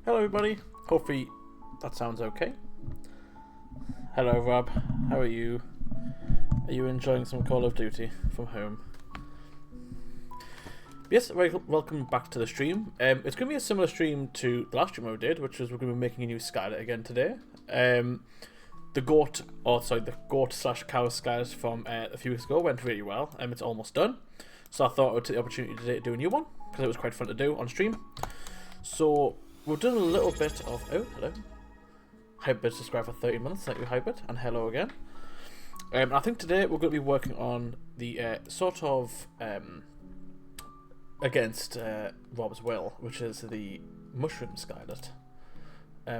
Hello everybody, hopefully that sounds okay. Hello Rob, how are you? Are you enjoying some Call of Duty from home? Yes, welcome back to the stream. It's going to be a similar stream to the last stream I did, which is we're going to be making a new Skylet again today. The goat slash cow Skylet from a few weeks ago went really well, and it's almost done. So I thought I would take the opportunity today to do a new one, because it was quite fun to do on stream. So we've done a little bit of... Oh, hello. Hybrid subscribe for 30 months. Thank you, Hybrid. And hello again. I think today we're going to be working on the against Rob's will, which is the mushroom Skylet.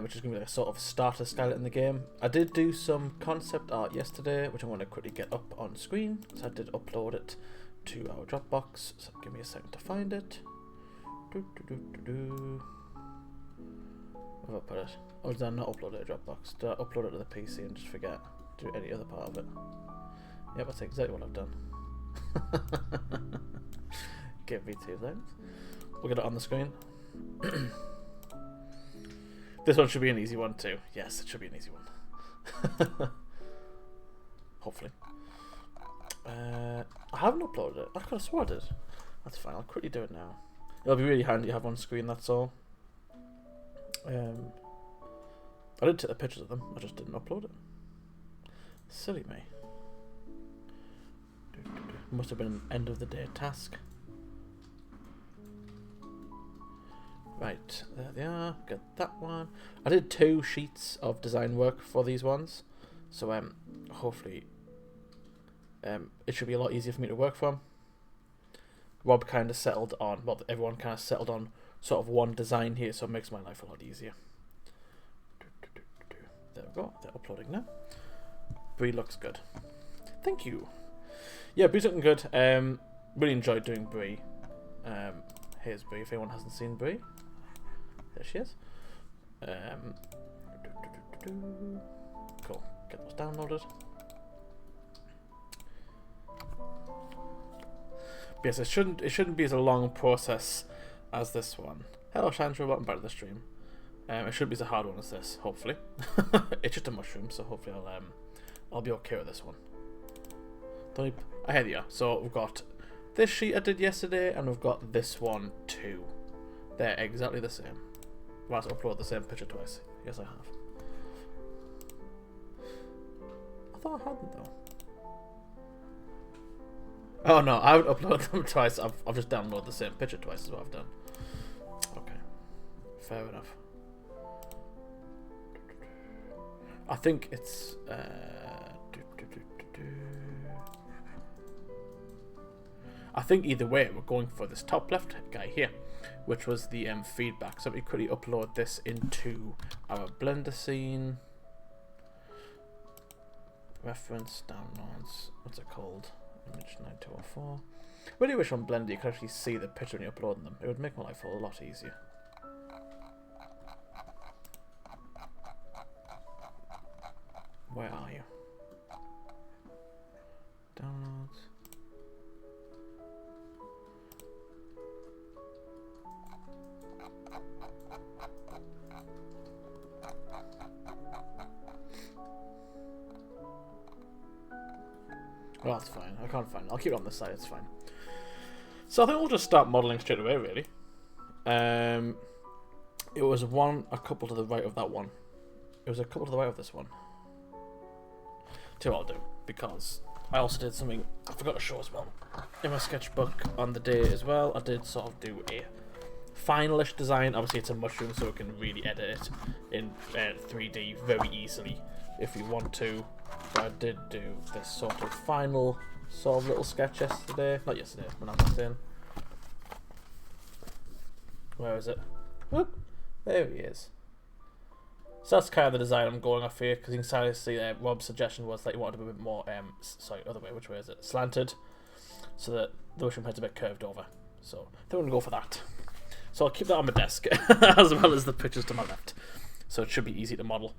Which is going to be a sort of starter Skylet in the game. I did do some concept art yesterday, which I want to quickly get up on screen. So I did upload it to our Dropbox. So give me a second to find it. Where have I put it? Oh, did I not upload it to Dropbox? Did I upload it to the PC and just forget to do any other part of it? Yep, that's exactly what I've done. Give me 2 seconds. We'll get it on the screen. This one should be an easy one too. Yes, it should be an easy one. Hopefully. I haven't uploaded it. I could have sworn I did. That's fine, I'll quickly do it now. It'll be really handy to have on screen, that's all. I did take the pictures of them, I just didn't upload it. Silly me. Must have been an end of the day task. Right, there they are. Get that one. I did 2 sheets of design work for these ones, so hopefully it should be a lot easier for me to work from. Rob kind of settled on, well, everyone kind of settled on sort of one design here, so it makes my life a lot easier. There we go. They're uploading now. Bree looks good. Thank you. Yeah, Bree's looking good. Really enjoyed doing Bree. Here's Bree. If anyone hasn't seen Bree, there she is. Cool. Get those downloaded. But yes, it shouldn't be as a long process as this one. Hello, Chandra. Welcome back to the stream. It shouldn't be as a hard one as this. Hopefully, it's just a mushroom, so hopefully I'll be okay with this one. Here they are. So we've got this sheet I did yesterday, and we've got this one too. They're exactly the same. Well, I upload the same picture twice. Yes, I have. I thought I hadn't though. Oh no, I haven't uploaded them twice. I've just downloaded the same picture twice. Is what I've done. Okay, fair enough. I think it's I think either way we're going for this top left guy here, which was the feedback. So we quickly upload this into our Blender scene. Reference, downloads, what's it called? Image 9204. Really wish on Blender you could actually see the picture when you're uploading them. It would make my life a lot easier. Where are you? Downloads. Well, that's fine. I can't find it. I'll keep it on this side. It's fine. So I think we'll just start modelling straight away, really. It was a couple to the right of that one. It was a couple to the right of this one. Two I'll do, because I also did something I forgot to show as well. In my sketchbook on the day as well, I did sort of do a finalish design. Obviously it's a mushroom, so we can really edit it in 3D very easily if you want to. But I did do this sort of final sort of little sketch yesterday. Not yesterday, when I was in. Where is it? Whoop. There he is. So that's kind of the design I'm going off here, because you can kind of see Rob's suggestion was that he wanted a bit more, sorry, other way, which way is it? Slanted, so that the mushroom head's a bit curved over. So I think I'm going to go for that. So I'll keep that on my desk, as well as the pictures to my left. So it should be easy to model.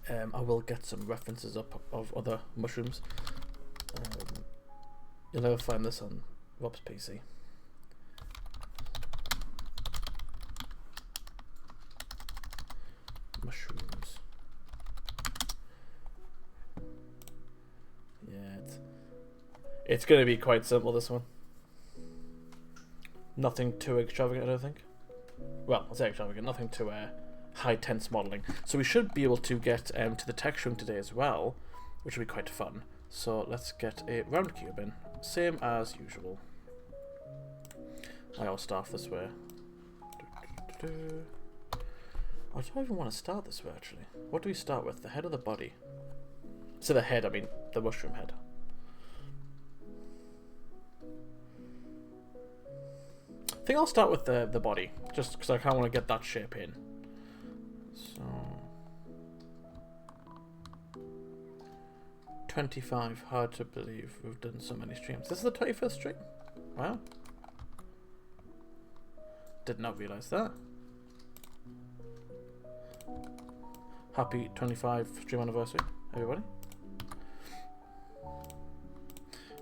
I will get some references up of other mushrooms. You'll never find this on Rob's PC. It's going to be quite simple, this one. Nothing too extravagant, I don't think. Well, I'll say extravagant, nothing too high tense modelling. So we should be able to get to the texturing today as well, which will be quite fun. So let's get a round cube in, same as usual. I will start this way. I don't even want to start this way, actually. What do we start with, the head or the body? So the head, I mean the mushroom head. I think I'll start with the body, just because I kind of want to get that shape in. So 25, hard to believe we've done so many streams. This is the 21st stream? Wow. Did not realise that. Happy 25 stream anniversary, everybody.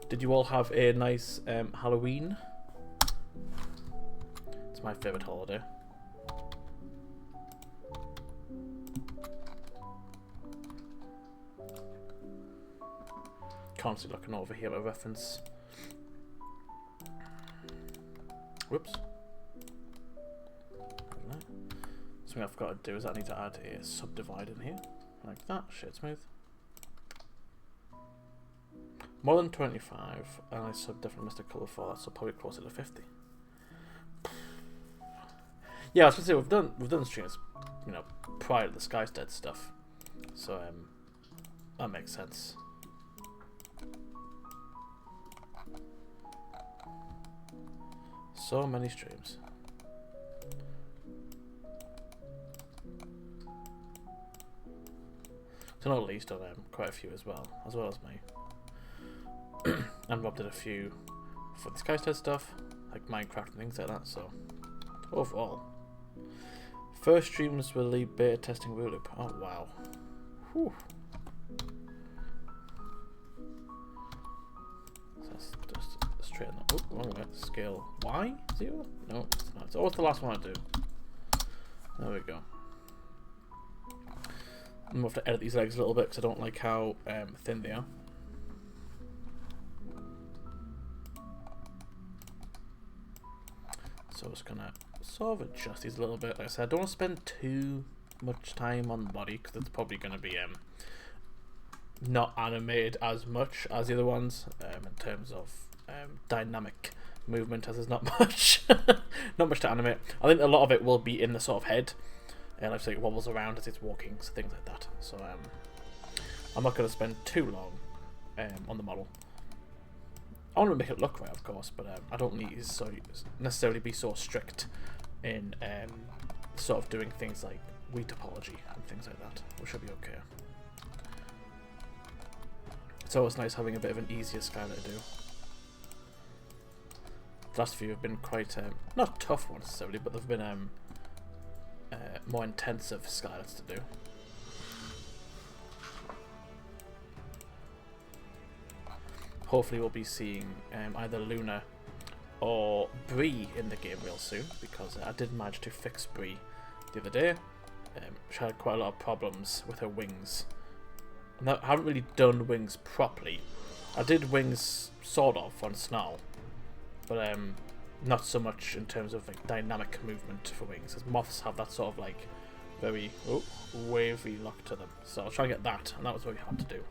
Did you all have a nice Halloween? It's my favourite holiday. Constantly looking over here at a reference. Whoops. Something I've got to do is I need to add a subdivide in here. Like that, shade smooth. More than 25, and I definitely missed a colour for that, so probably closer to 50. Yeah, I was gonna say we've done streams, you know, prior to the Skylet stuff, so that makes sense. So many streams. So not least on quite a few as well as me. And Rob did a few for the Skylet stuff, like Minecraft and things like that. So overall, first streams will lead beta testing wheel loop. Oh wow. Whew. So let's just straighten that. Oh, wrong way. Scale Y 0? No, it's not. It's always the last one I do. There we go. I'm going to have to edit these legs a little bit because I don't like how thin they are. So I'm just going to sort of adjust these a little bit. Like I said, I don't want to spend too much time on the body because it's probably going to be not animated as much as the other ones in terms of dynamic movement, as there's not much not much to animate. I think a lot of it will be in the sort of head. And like it wobbles around as it's walking, so things like that. So I'm not going to spend too long on the model. I want to make it look right, of course, but I don't need to necessarily be so strict in sort of doing things like Wii topology and things like that, which should be okay. It's always nice having a bit of an easier Skylet to do. The last few have been quite not tough ones necessarily, but they've been more intensive Skylets to do. Hopefully we'll be seeing either Luna or Bree in the game real soon, because I did manage to fix Bree the other day. She had quite a lot of problems with her wings. And I haven't really done wings properly. I did wings sort of on Snarl, but not so much in terms of like dynamic movement for wings, as moths have that sort of like very wavy look to them. So I was trying to get that, and that was very hard to do.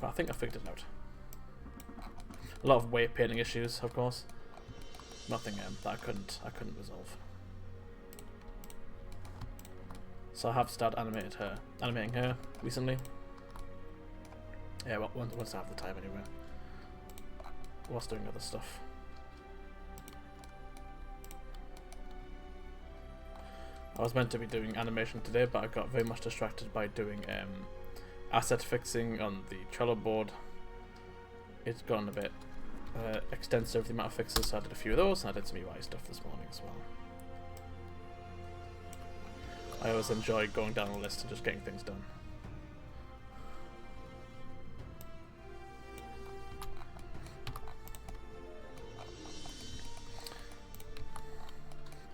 But I think I figured it out. A lot of weight painting issues, of course. Nothing that I couldn't resolve. So I have started animating her recently. Yeah, well, once I have the time anyway. Whilst doing other stuff. I was meant to be doing animation today, but I got very much distracted by doing asset fixing on the Trello board. It's gone a bit extensive, the amount of fixes, so I did a few of those, and I did some UI stuff this morning as well. I always enjoy going down a list and just getting things done.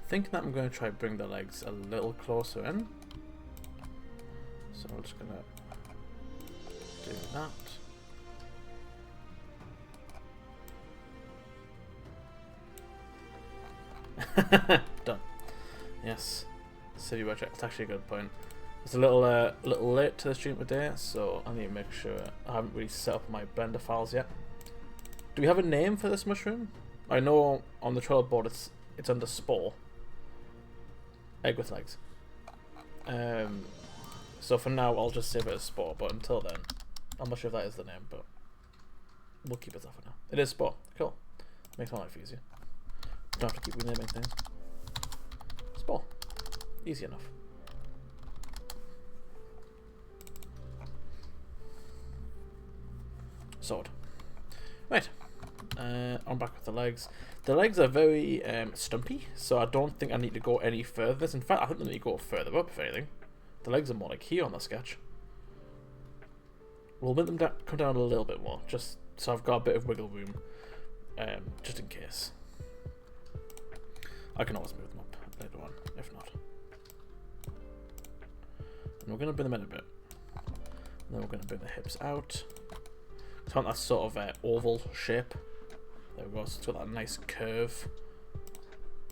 Thinking that I'm going to try bring the legs a little closer in. So I'm just going to do that. Done. Yes. City budget. It's actually a good point. It's a little late to the stream today, so I need to make sure I haven't really set up my Blender files yet. Do we have a name for this mushroom? I know on the Trello board it's under spore. Egg with legs. So for now I'll just save it as spore, but until then, I'm not sure if that is the name, but we'll keep it that for now. It is spore. Cool. Makes my life easier. Don't have to keep renaming things. Spore. Easy enough. Sword. Right. I'm back with the legs. The legs are very stumpy, so I don't think I need to go any further. In fact, I think I need to go further up, if anything. The legs are more like here on the sketch. We'll make them come down a little bit more, just so I've got a bit of wiggle room, just in case. I can always move them up later on, if not. And we're going to bring them in a bit. And then we're going to bring the hips out. It's got that sort of oval shape. There we go, so it's got that nice curve.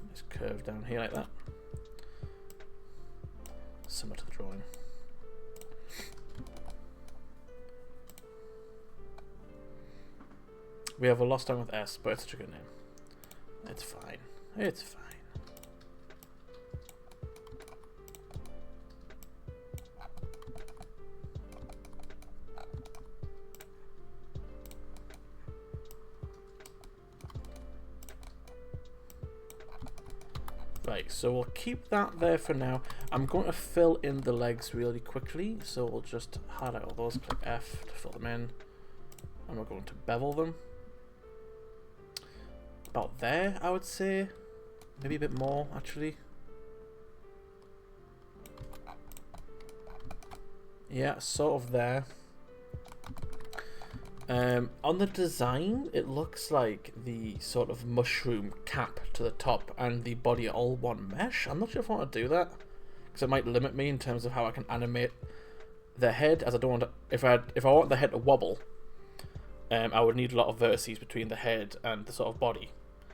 Nice curve down here like that. Similar to the drawing. We have a lost time with S, but it's such a good name. It's fine. It's fine. Right, so we'll keep that there for now. I'm going to fill in the legs really quickly, so we'll just highlight all those, click F to fill them in, and we're going to bevel them. About there, I would say. Maybe a bit more, actually. Yeah, sort of there. On the design, it looks like the sort of mushroom cap to the top and the body are all one mesh. I'm not sure if I want to do that, because it might limit me in terms of how I can animate the head, as I don't want to, if I want the head to wobble, I would need a lot of vertices between the head and the sort of body.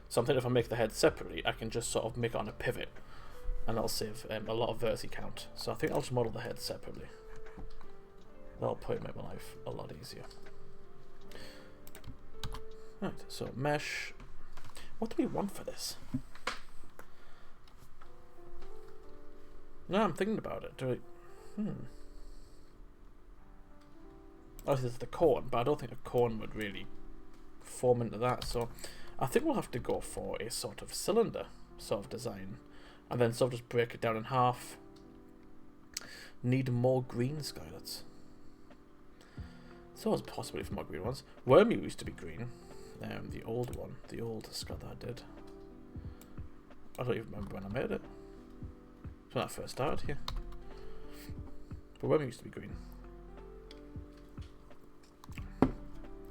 So I'm thinking if I make the head separately, I can just sort of make it on a pivot, and that'll save a lot of vertice count. So I think I'll just model the head separately. That'll probably make my life a lot easier. Right, so mesh. What do we want for this? No, I'm thinking about it. Do we? Obviously, there's the cone, but I don't think a cone would really form into that. So I think we'll have to go for a sort of cylinder sort of design, and then sort of just break it down in half. Need more green skylets. It's always possibility for more green ones. Wormy used to be green. The old one, the old Scott that I did. I don't even remember when I made it. It's when I first started here. But Wormy used to be green.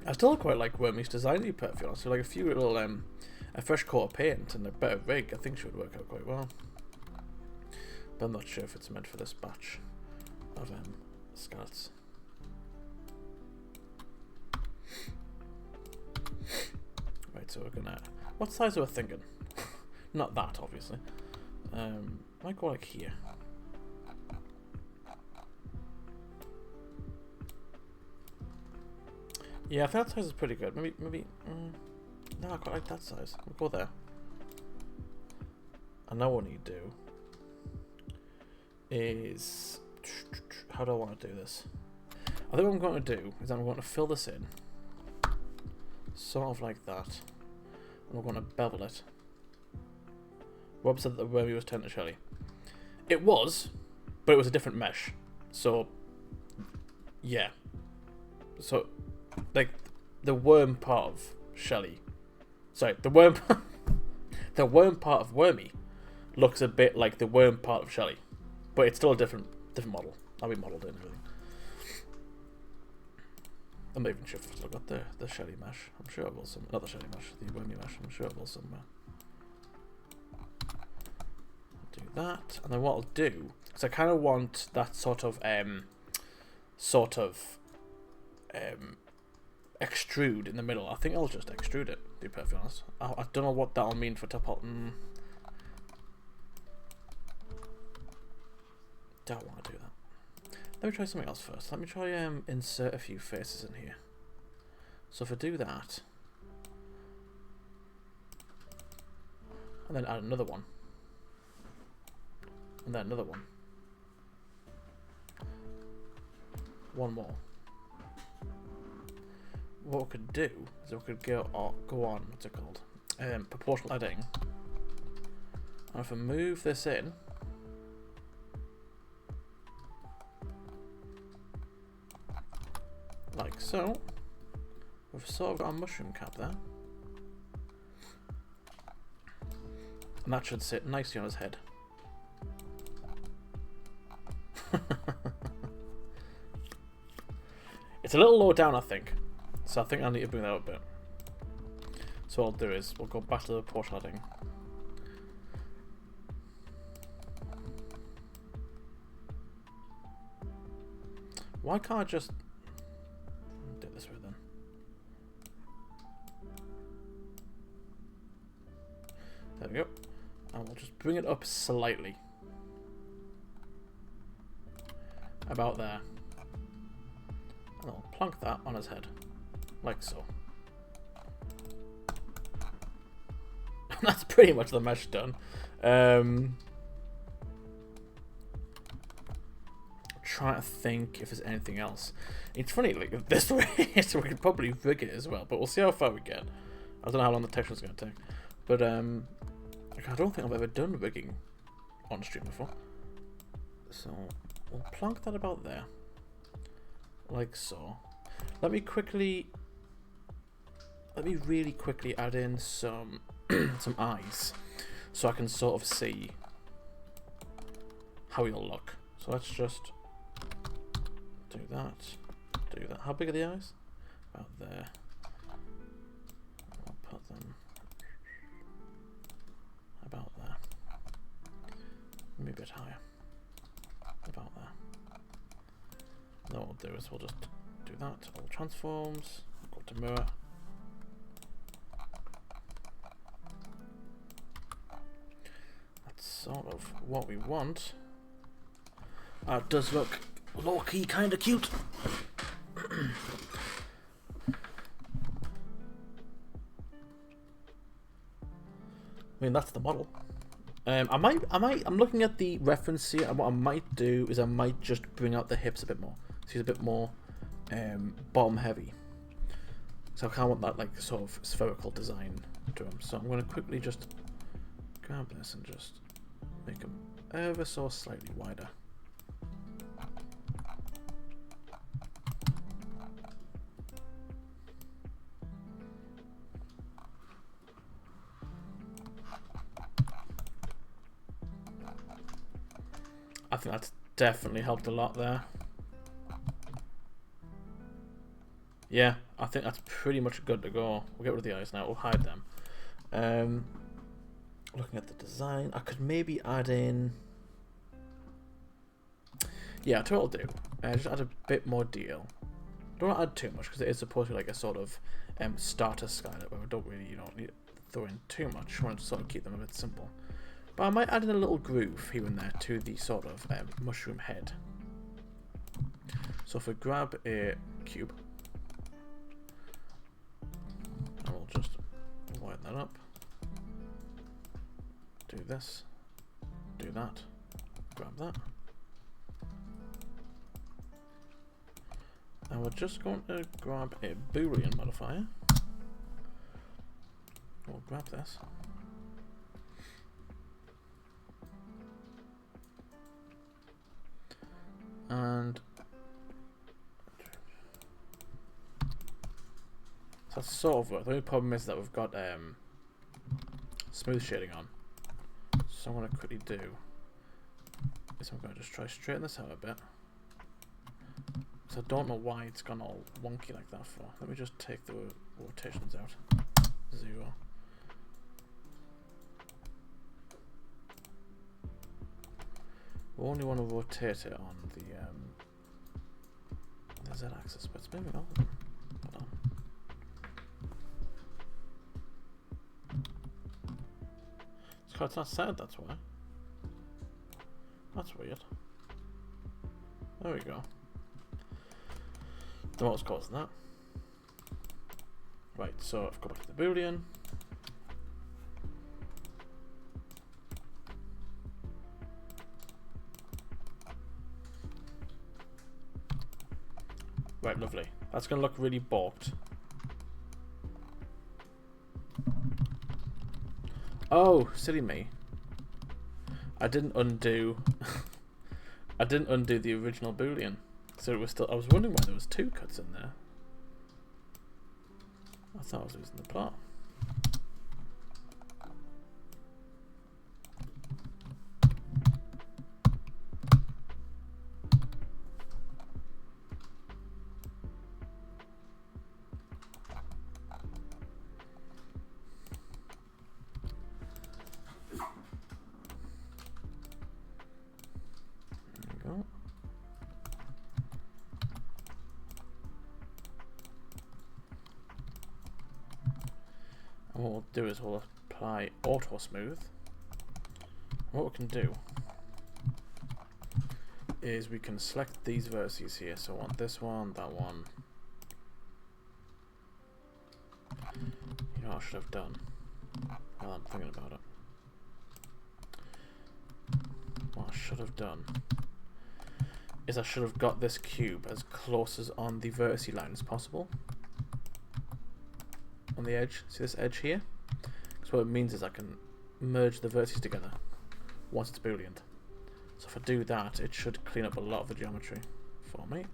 I still quite like Wormy's design, to be perfectly honest. So like a few little, a fresh coat of paint and a better rig, I think she would work out quite well. But I'm not sure if it's meant for this batch of skeleton. Right, so we're gonna... What size are we thinking? Not that, obviously. Might go like here. Yeah, I think that size is pretty good. Maybe... no, I quite like that size. We'll go there. And now what I need to do is... How do I want to do this? I think what I'm going to do is I'm going to fill this in. Sort of like that. And we're going to bevel it. Rob said that the wormy was turned to Shelly. It was, but it was a different mesh. So, yeah. So, like, the worm part of Shelly. Sorry, the worm... the worm part of Wormy looks a bit like the worm part of Shelly. But it's still a different model. I'll be modelled in and everything. I'm not even sure if I've still got the Shelly mesh. I'm sure I will somewhere. Not the Shelly mesh, the Wormy mesh. I'm sure I will somewhere. I'll do that. And then what I'll do is I kind of want that sort of extrude in the middle. I think I'll just extrude it, to be perfectly honest. I don't know what that'll mean for topology. don't want to do that. Let me try something else first. Let me try insert a few faces in here. So if I do that, and then add another one, and then another one, one more. What we could do is we could go on, what's it called? Proportional adding. And if I move this in, like so, we've sort of got a mushroom cap there. And that should sit nicely on his head. It's a little low down, I think. So I think I need to bring that up a bit. So what I'll do is, we'll go back to the proportional adding. Why can't I just do it this way then? There we go. And we'll just bring it up slightly. About there. And I'll plonk that on his head. Like so. That's pretty much the mesh done. Trying to think if there's anything else. It's funny, like this way, so we could probably rig it as well, but we'll see how far we get. I don't know how long the texture's going to take, but I don't think I've ever done rigging on stream before. So we'll plonk that about there, like so. Let me really quickly add in some some eyes, so I can sort of see how he'll look. So let's just do that. Do that. How big are the eyes? About there. I'll put them about there. Maybe a bit higher. About there. Then what we'll do is we'll just do that. All transforms. Go to mirror. That's sort of what we want. It does look low-key kind of cute. I mean, that's the model. I'm looking at the reference here, and what I might do is I might just bring out the hips a bit more. So he's a bit more bottom heavy. So I kind of want that like sort of spherical design to him. So I'm going to quickly just grab this and just make him ever so slightly wider. I think that's definitely helped a lot there. Yeah, I think that's pretty much good to go. We'll get rid of the eyes now. We'll hide them. Looking at the design, I could maybe add in... Yeah, that's what I'll do. Just add a bit more detail. Don't want to add too much because it is supposed to be like a sort of starter Skylet where we don't really, need to throw in too much. I want to sort of keep them a bit simple. But I might add in a little groove here and there to the sort of mushroom head. So if we grab a cube, and we'll just widen that up, do this, do that, grab that, and we're just going to grab a Boolean modifier. We'll grab this. And so that's sort of work. The only problem is that we've got smooth shading on. So what I'm going to quickly do is I'm going to just try straighten this out a bit. So I don't know why it's gone all wonky like that for. Let me just take the rotations out. 0. We only want to rotate it on the Z-axis, but it's maybe not. Hold on. It's not centered, that's why. That's weird. There we go. Don't know what's causing that. Right, so I've got back to the Boolean. Right, lovely. That's going to look really balked. Oh, silly me. I didn't undo I didn't undo the original Boolean. So it was still, I was wondering why there was 2 cuts in there. I thought I was losing the plot. And what we'll do is we'll apply auto smooth. What we can do is we can select these vertices here. So I want this one, that one. You know what I should have done? Well, I'm thinking about it. What I should have done is I should have got this cube as close as on the vertice line as possible. On the edge, see this edge here? Because what it means is I can merge the vertices together once it's booleaned. So if I do that, it should clean up a lot of the geometry for me.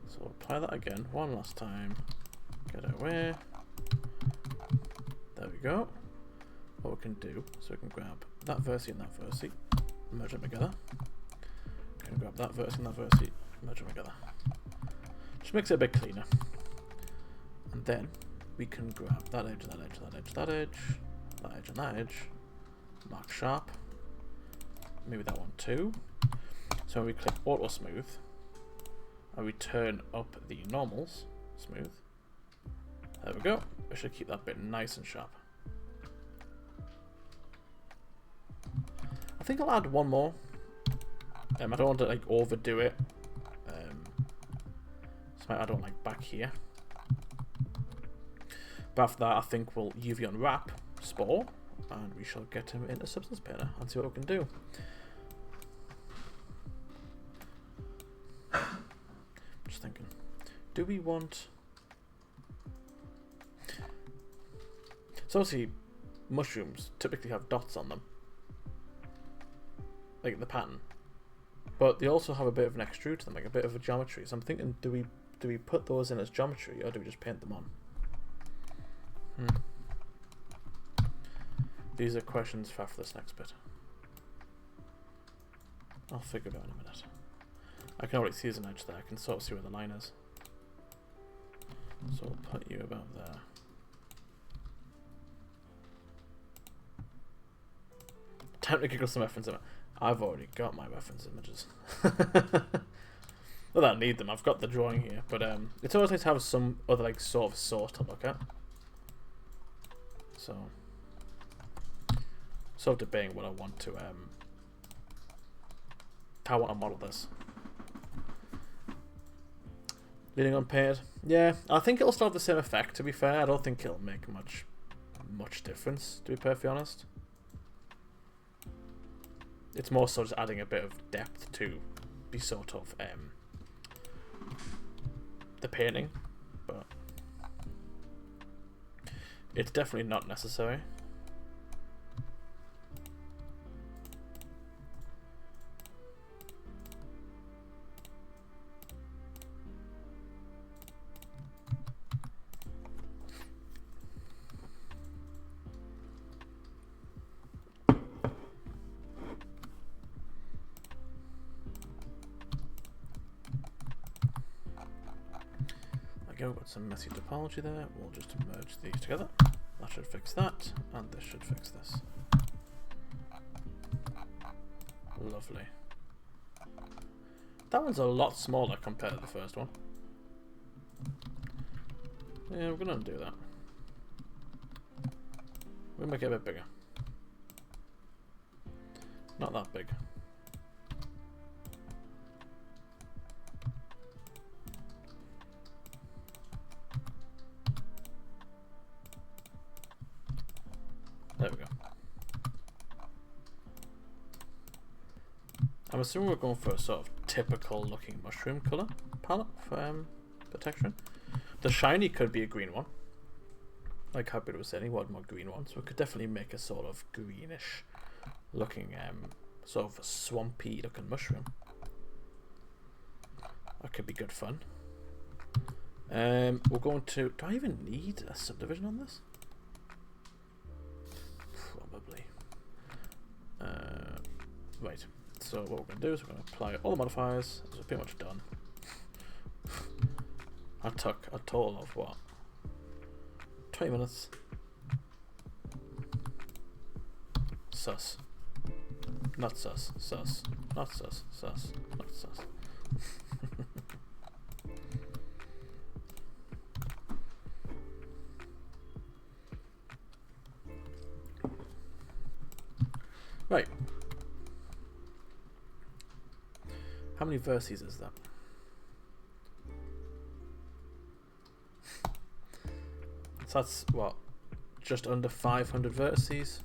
So we'll apply that again one last time. Get away. There we go. What we can do, so we can grab that vertice and that vertice, merge them together. We can grab that vertice and that vertice, merge them together. Just makes it a bit cleaner. And then we can grab that edge, that edge, that edge, that edge, that edge and that edge, mark sharp, maybe that one too. So when we click auto smooth and we turn up the normals smooth, there we go. We should keep that bit nice and sharp. I think I'll add one more. I don't want to like overdo it. So I add one like back here. But after that, I think we'll UV unwrap Spore, and we shall get him in a substance painter and see what we can do. Just thinking, do we want? So obviously, mushrooms typically have dots on them, like the pattern, but they also have a bit of an extrude to them, like a bit of a geometry. So I'm thinking, do we put those in as geometry, or do we just paint them on? These are questions for after this next bit. I'll figure it out in a minute. I can already see there's an edge there. I can sort of see where the line is. So I'll put you about there. Time to giggle some reference image. I've already got my reference images. Not that I need them. I've got the drawing here, but it's always nice to have some other like sort of source to look at. So, sort of debating what I want to, how I want to model this. Leaning on painted, yeah, I think it'll still have the same effect. To be fair, I don't think it'll make much difference. To be perfectly honest, it's more so just adding a bit of depth to be sort of the painting, but. It's definitely not necessary. Go, got some messy topology there. We'll just merge these together. That should fix that, and this should fix this. Lovely. That one's a lot smaller compared to the first one. Yeah, we're gonna undo that. We'll make it a bit bigger. Not that big. I'm assuming we're going for a sort of typical looking mushroom colour palette for the texturing. The shiny could be a green one. Like how Peter was saying, he wanted more green ones. So we could definitely make a sort of greenish looking, sort of swampy looking mushroom. That could be good fun. We're going to... Do I even need a subdivision on this? Probably. Right. So what we're going to do is we're going to apply all the modifiers. So we're pretty much done. That took a total of what? 20 minutes. Sus. Not sus. Sus. Not sus. Sus. Not sus. Right. How many verses is that? So that's what? Just under 500 vertices,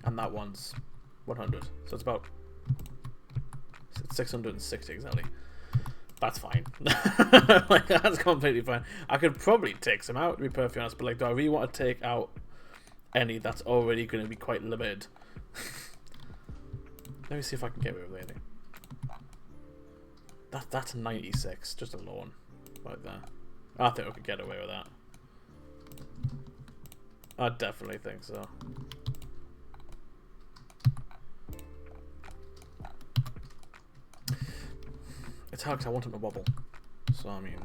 and that one's 100. So it's about 660 exactly. That's fine. Like, that's completely fine. I could probably take some out, to be perfectly honest, but like, do I really want to take out any that's already going to be quite limited? Let me see if I can get away with anything. That's 96, just alone, right there. I think I could get away with that. I definitely think so. It's hard because I want him to wobble. So, I mean...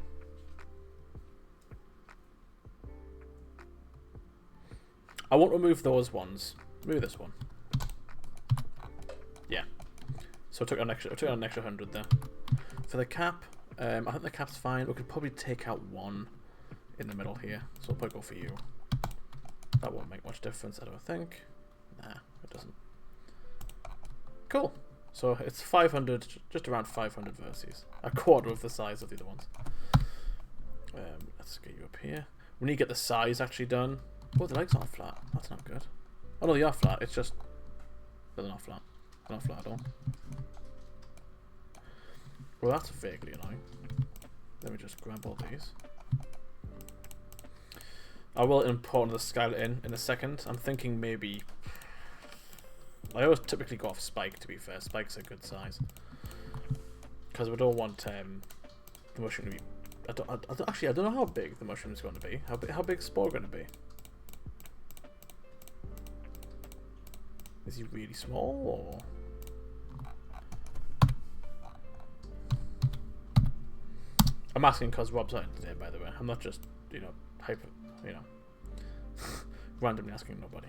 I won't remove those ones. Remove this one. Yeah. So I took an extra 100 there. For the cap, I think the cap's fine. We could probably take out one in the middle here. So I'll probably go for you. That won't make much difference, I don't think. Nah, it doesn't. Cool. So it's 500, just around 500 verses. A quarter of the size of the other ones. Let's get you up here. We need to get the size actually done. Oh, the legs aren't flat. That's not good. Oh no, they are flat. It's just... They're not flat. They're not flat at all. Well, that's vaguely annoying. Let me just grab all these. I will import the Skylet in a second. I'm thinking maybe... I always typically go off Spike, to be fair. Spike's a good size. Because we don't want the mushroom to be... Actually, I don't know how big the mushroom is going to be. How big is Spore going to be? Is he really small, or...? I'm asking because Rob's out today, by the way. I'm not just, randomly asking nobody.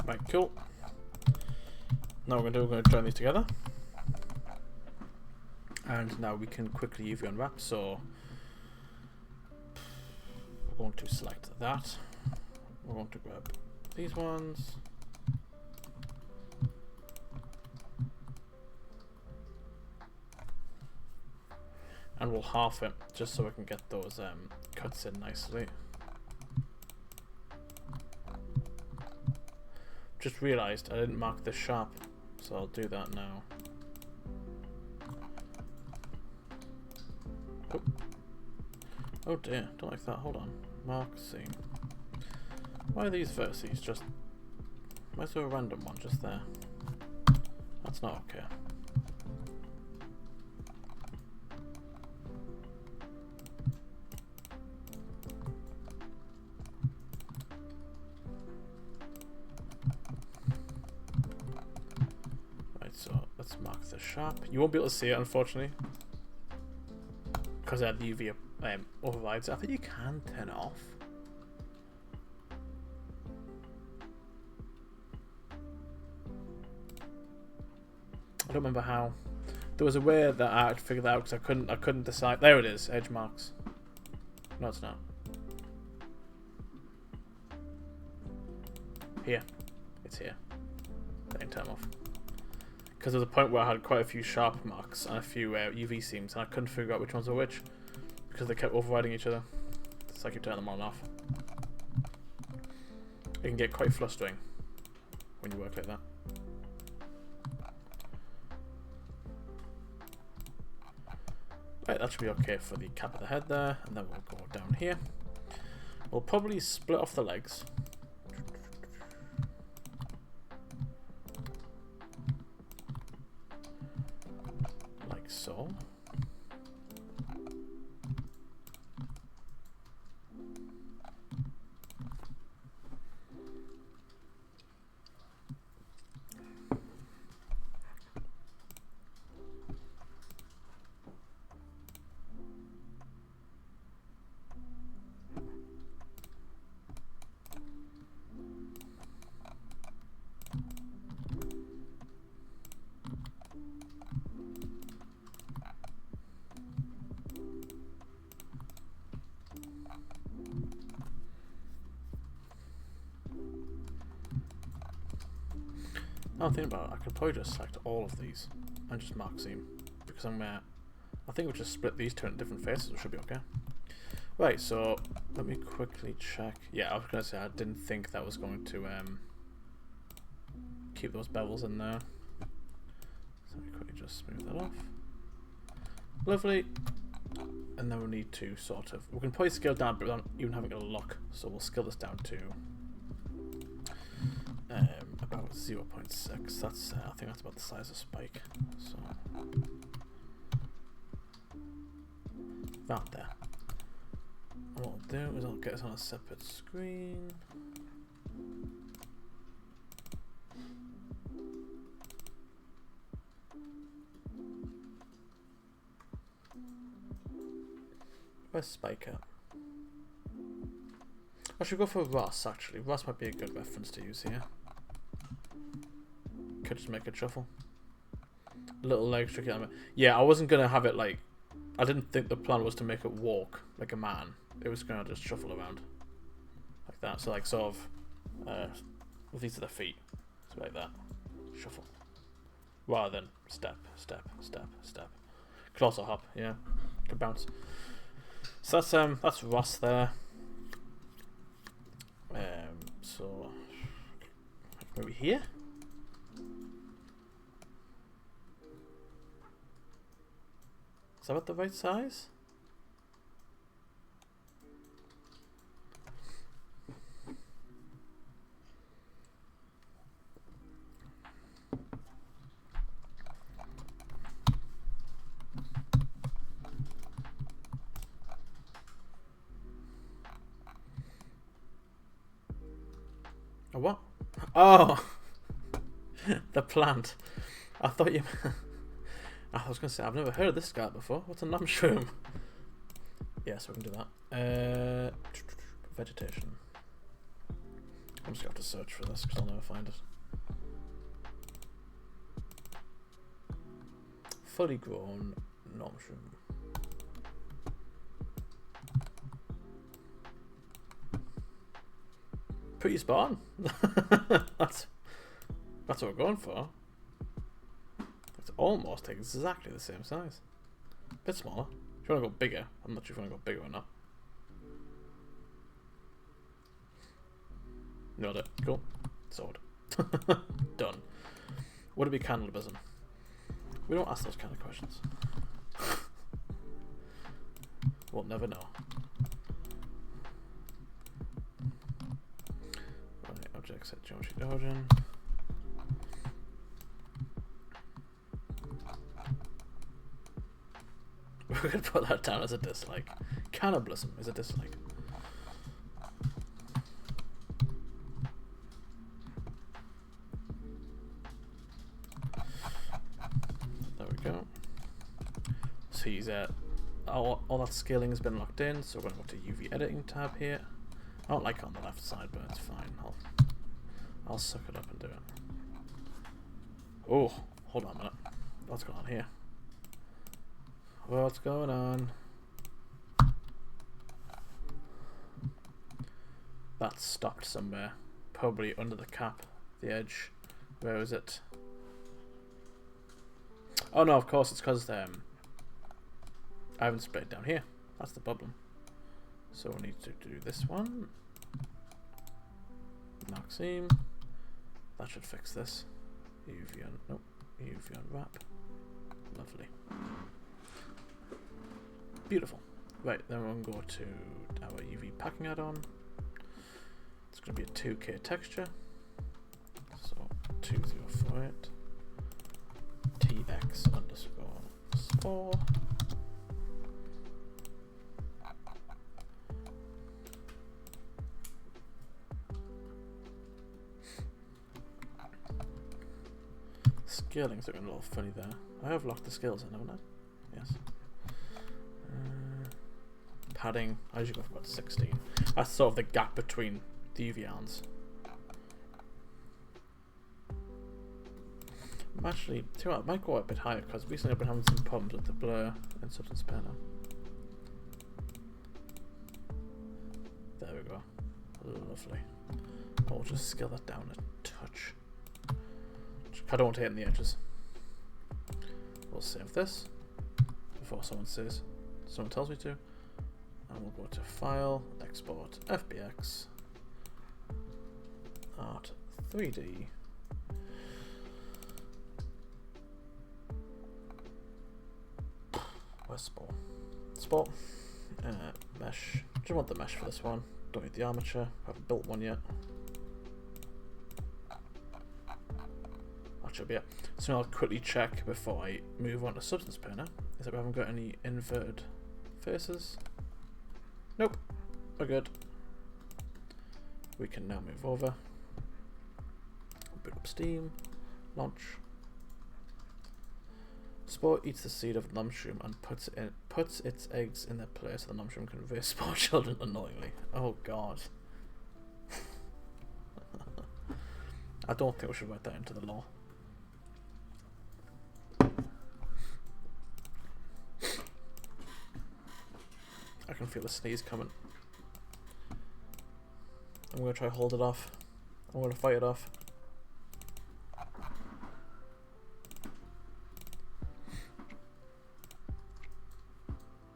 Right, cool. Now we're going to join these together. And now we can quickly UV unwrap, so we're going to select that. We're going to grab these ones. And we'll half it, just so we can get those cuts in nicely. Just realised I didn't mark this sharp, so I'll do that now. Oh, oh dear, don't like that. Hold on. Mark C. Why are these verses just... Why is there a random one just there? That's not okay. sharp. You won't be able to see it, unfortunately, because I had the UV overrides. I think you can turn it off. I don't remember how. There was a way that I had to figure that out because I couldn't decide. There it is, edge marks. No, it's not. Here. It's here. I can turn them off. Because there was a point where I had quite a few sharp marks and a few UV seams, and I couldn't figure out which ones were which because they kept overriding each other. So I keep turning them on and off. It can get quite frustrating when you work like that. Right, that should be okay for the cap of the head there, and then we'll go down here. We'll probably split off the legs. Like so. Now I'm thinking about it, I could probably just select all of these and just mark seam because I think we'll just split these two into different faces, it should be okay. Right, so let me quickly check. Yeah, I was going to say I didn't think that was going to keep those bevels in there. So let me quickly just smooth that off. Lovely. And then we'll need to sort of, we can probably scale down but without even having a lock. So we'll scale this down to about 0.6. That's I think that's about the size of Spike. So that there. What I'll do is I'll get us on a separate screen. Where's Spike at? I should go for Ross actually. Ross might be a good reference to use here. Could just make it shuffle. Little leg tricky element. Yeah, I wasn't gonna have it like, I didn't think the plan was to make it walk like a man. It was gonna just shuffle around like that. So like sort of these are the feet. So like that. Shuffle. Rather than step, step, step, step. Could also hop, yeah. Could bounce. So that's Ross there. So maybe here? Is that about the right size? A what? Oh! The plant. I thought you... I was going to say, I've never heard of this guy before. What's a mushroom? Yeah, so we can do that. Vegetation. I'm just going to have to search for this because I'll never find it. Fully grown mushroom. Pretty spot on. That's what we're going for. It's almost exactly the same size. A bit smaller. If you want to go bigger, I'm not sure if you want to go bigger or not. Nailed it. Cool. Sword. Done. Would it be cannibalism? We don't ask those kind of questions. We'll never know. Right, object set geometry origin. We're going to put that down as a dislike. Cannibalism is a dislike. So he's all that scaling has been locked in, so we're going to go to UV editing tab here. I don't like it on the left side, but it's fine. I'll suck it up and do it. Oh, hold on a minute. What's going on here? What's going on? That's stopped somewhere. Probably under the cap, the edge. Where is it? Oh no, of course it's because I haven't sprayed down here. That's the problem. So we need to do this one. Knock seam. That should fix this. UV on, nope, UV on wrap. Lovely. Beautiful. Right, then we're going to go to our UV packing add-on. It's going to be a 2K texture. So 2048 TX_spore. Scaling's looking a little funny there. I have locked the scales in, haven't I? Yes. Padding, I usually go for about 16. That's sort of the gap between the UV arms. Actually, too, I might go a bit higher because recently I've been having some problems with the blur and Substance Painter. There we go. Lovely. I'll just scale that down a touch. I don't want to hit in the edges. We'll save this before someone tells me to. And we'll go to File, Export, FBX, Art 3D. Where's Spore? Spore. Mesh. Do you want the mesh for this one? Don't need the armature. I haven't built one yet. That should be it. So I'll quickly check before I move on to Substance Painter. Is that we haven't got any inverted faces? Nope. We're good. We can now move over. Boot up Steam. Launch. Spore eats the seed of the mushroom and puts its eggs in their place so the mushroom can raise spore children unknowingly. Oh god. I don't think we should write that into the law. I can feel the sneeze coming. I'm going to try to hold it off. I'm going to fight it off.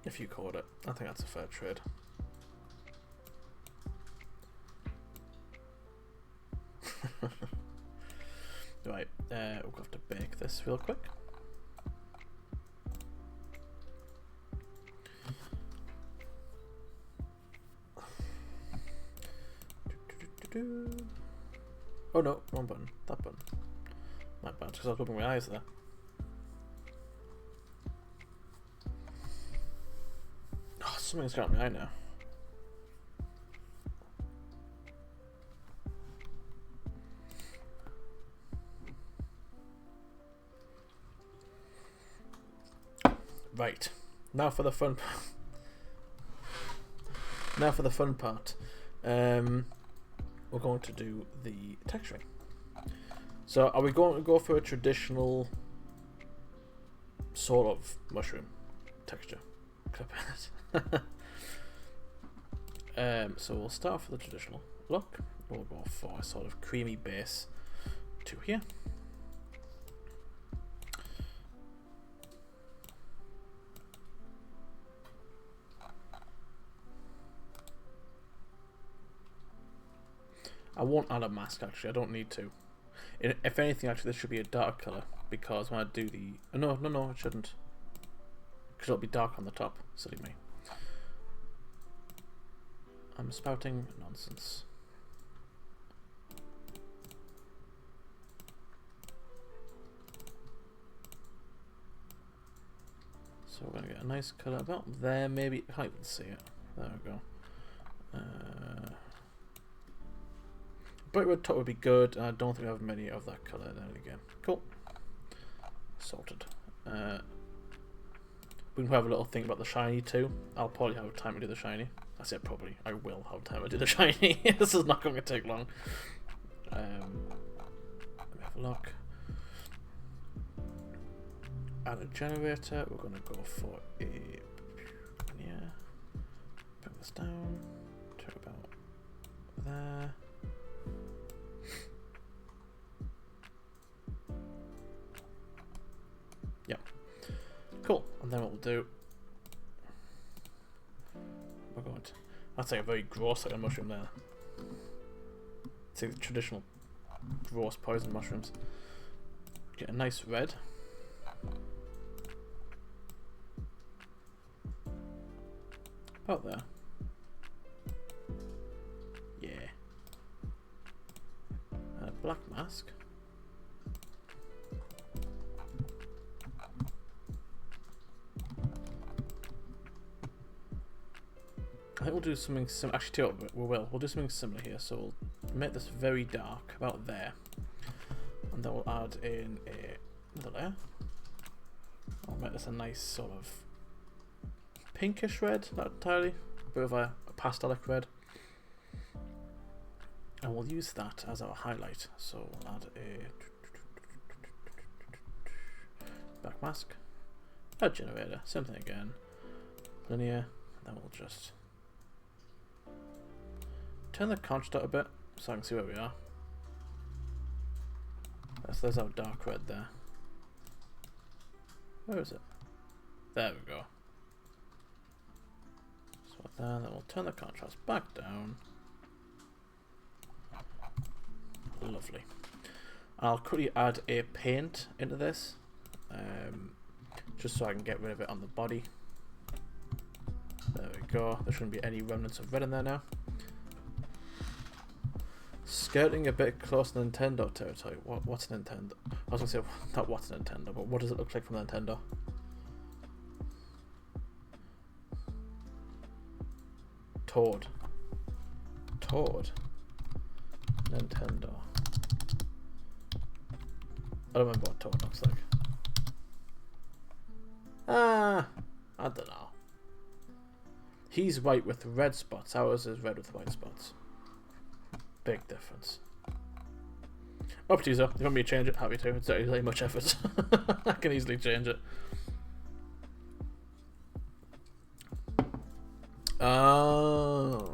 If you caught it, I think that's a fair trade. Right, we'll have to bake this real quick. Oh no, wrong button. That button. My bad, because I was rubbing my eyes there. Oh, something's got my eye now. Right, now for the fun part. Now for the fun part. We're going to do the texturing. So are we going to go for a traditional sort of mushroom texture? So we'll start off with the traditional look. We'll go for a sort of creamy base to here. I won't add a mask actually, I don't need to. If anything, actually, this should be a dark colour because when I do the... No, it shouldn't. Because it'll be dark on the top. Silly me. I'm spouting nonsense. So we're going to get a nice colour about there, maybe. I can't even see it. There we go. Bright red top would be good. I don't think I have many of that colour then again. Cool. Sorted. We can have a little think about the shiny too. I'll probably have time to do the shiny. I said probably. I will have time to do the shiny. This is not going to take long. Let me have a look. Add a generator. We're going to go for a... Yeah. Bring this down to about there. Yep. Cool. And then what we'll do... We're going to... That's like a very gross looking mushroom there. It's like the traditional gross poison mushrooms. Get a nice red. About there. Yeah. And a black mask. I think we'll do something similar. Actually, we'll do something similar here. So we'll make this very dark, about there, and then we'll add in another layer. I'll make this a nice sort of pinkish red, not entirely, a bit of a pastelic red, and we'll use that as our highlight. So we'll add a black mask, a generator, same thing again, linear, and then we'll just turn the contrast up a bit so I can see where we are. There's our dark red there. Where is it? There we go. So then we'll turn the contrast back down. Lovely. I'll quickly add a paint into this, just so I can get rid of it on the body. There we go. There shouldn't be any remnants of red in there now. Skirting a bit close to Nintendo territory. What's Nintendo? I was going to say, not what's Nintendo, but what does it look like from Nintendo? Toad. Nintendo. I don't remember what Toad looks like. I don't know. He's white with red spots. Ours is red with white spots. Big difference. Up to you, though. If you want me to change it, happy to. It's not really much effort. I can easily change it. Oh.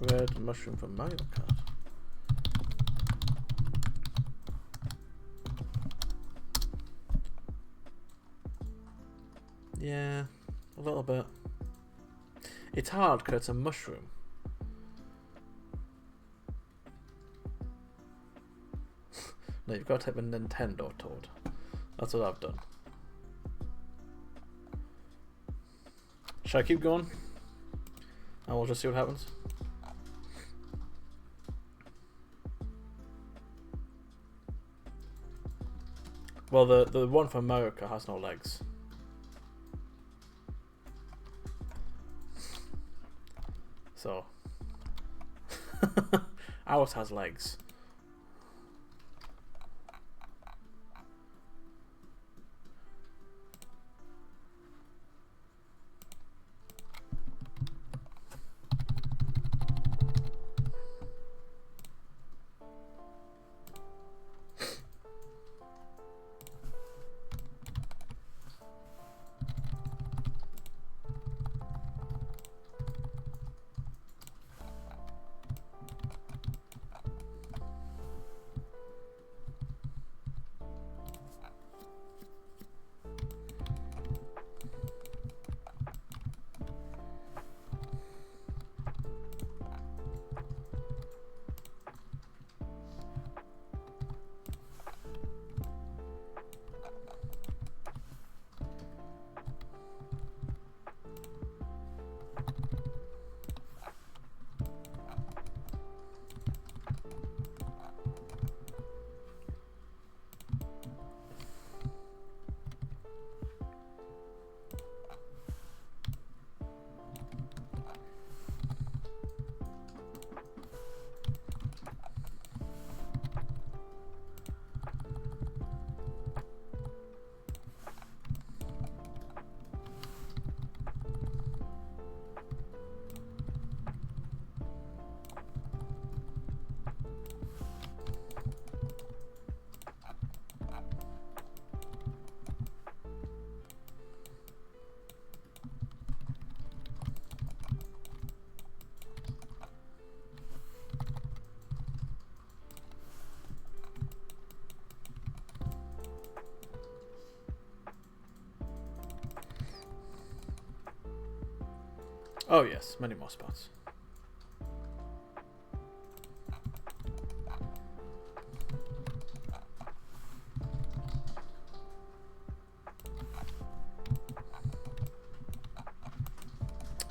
Red mushroom from Mario Kart. Yeah, a little bit. It's hard because it's a mushroom. No, you've got to type in Nintendo Toad. That's what I've done. Should I keep going? And we'll just see what happens. Well, the one from America has no legs. So ours has legs. Oh yes, many more spots.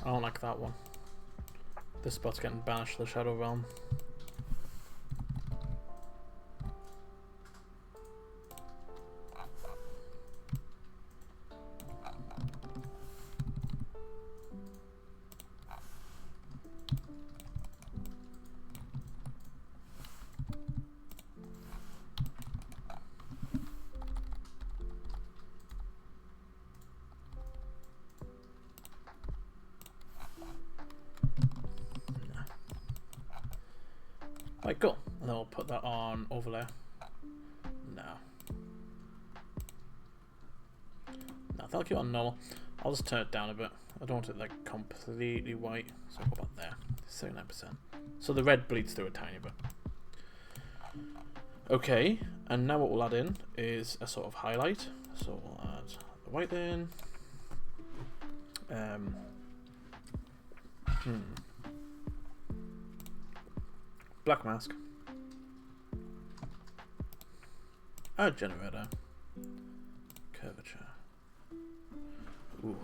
I don't like that one. This spot's getting banished to the Shadow Realm. Right, cool. And then we'll put that on overlay. No. No, that'll keep it on normal. I'll just turn it down a bit. I don't want it like completely white. So I'll go about there. 79%. So the red bleeds through a tiny bit. Okay, and now what we'll add in is a sort of highlight. So we'll add the white in. Black mask. Add generator. Curvature. Ooh.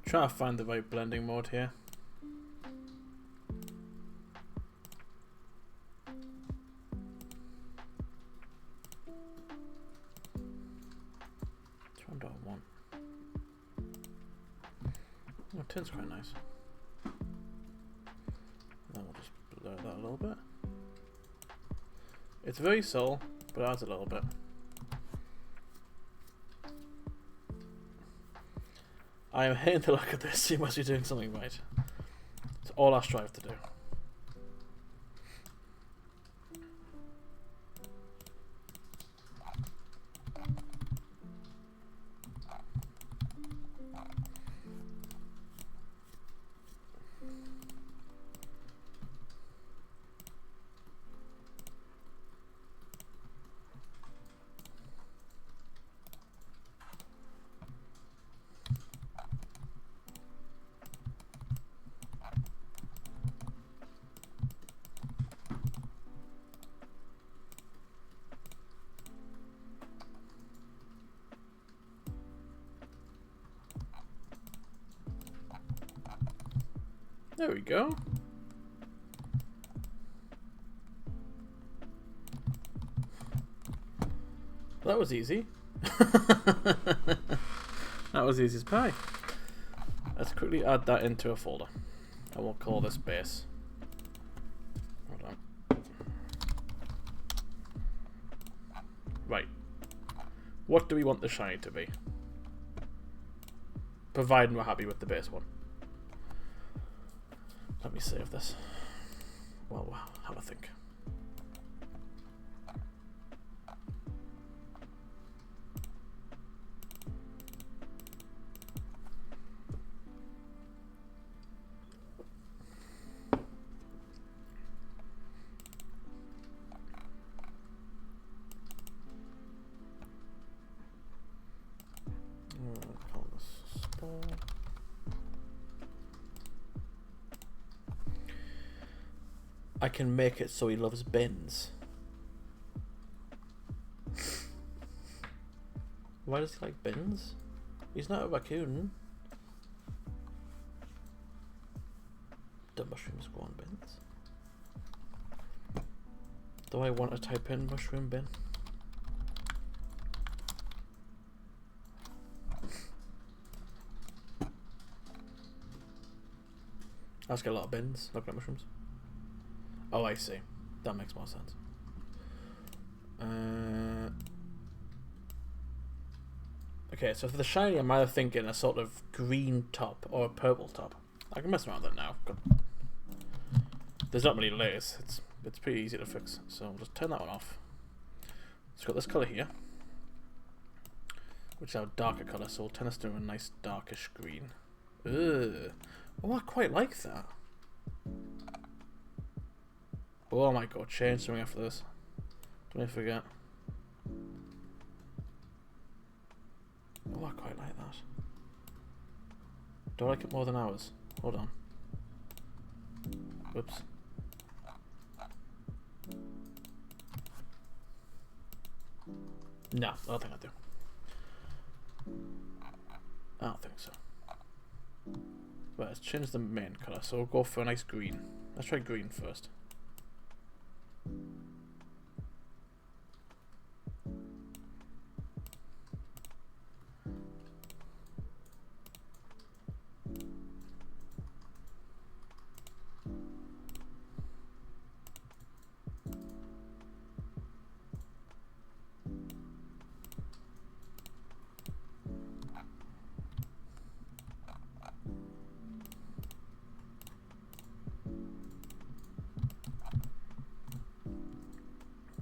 Try to find the right blending mode here. Which one do I want? Oh, tin's quite nice. Then we'll just blur that a little bit. It's very subtle, but it adds a little bit. I am hating to look at this. You must be doing something right. It's all I strive to do. There we go. That was easy. That was easy as pie. Let's quickly add that into a folder. And we'll call this base. Hold on. Right. What do we want the shiny to be? Providing we're happy with the base one. Let me save this. Well, have a think. Call this spore. I can make it so he loves bins. Why does he like bins? He's not a raccoon. Do mushrooms go on bins? Do I want to type in mushroom bin? Let's get a lot of bins. Look at mushrooms. Oh, I see. That makes more sense. Okay, so for the shiny, I'm either thinking a sort of green top or a purple top. I can mess around with that now. There's not many layers. It's pretty easy to fix. So I'll just turn that one off. It's got this colour here, which is our darker colour, so we'll turn this to a nice darkish green. Ugh. Oh, I quite like that. Oh my god, change something after this. Don't forget. Oh, I quite like that. Do I like it more than ours? Hold on. Whoops. No, I don't think I do. I don't think so. Right, let's change the main colour. So we'll go for a nice green. Let's try green first.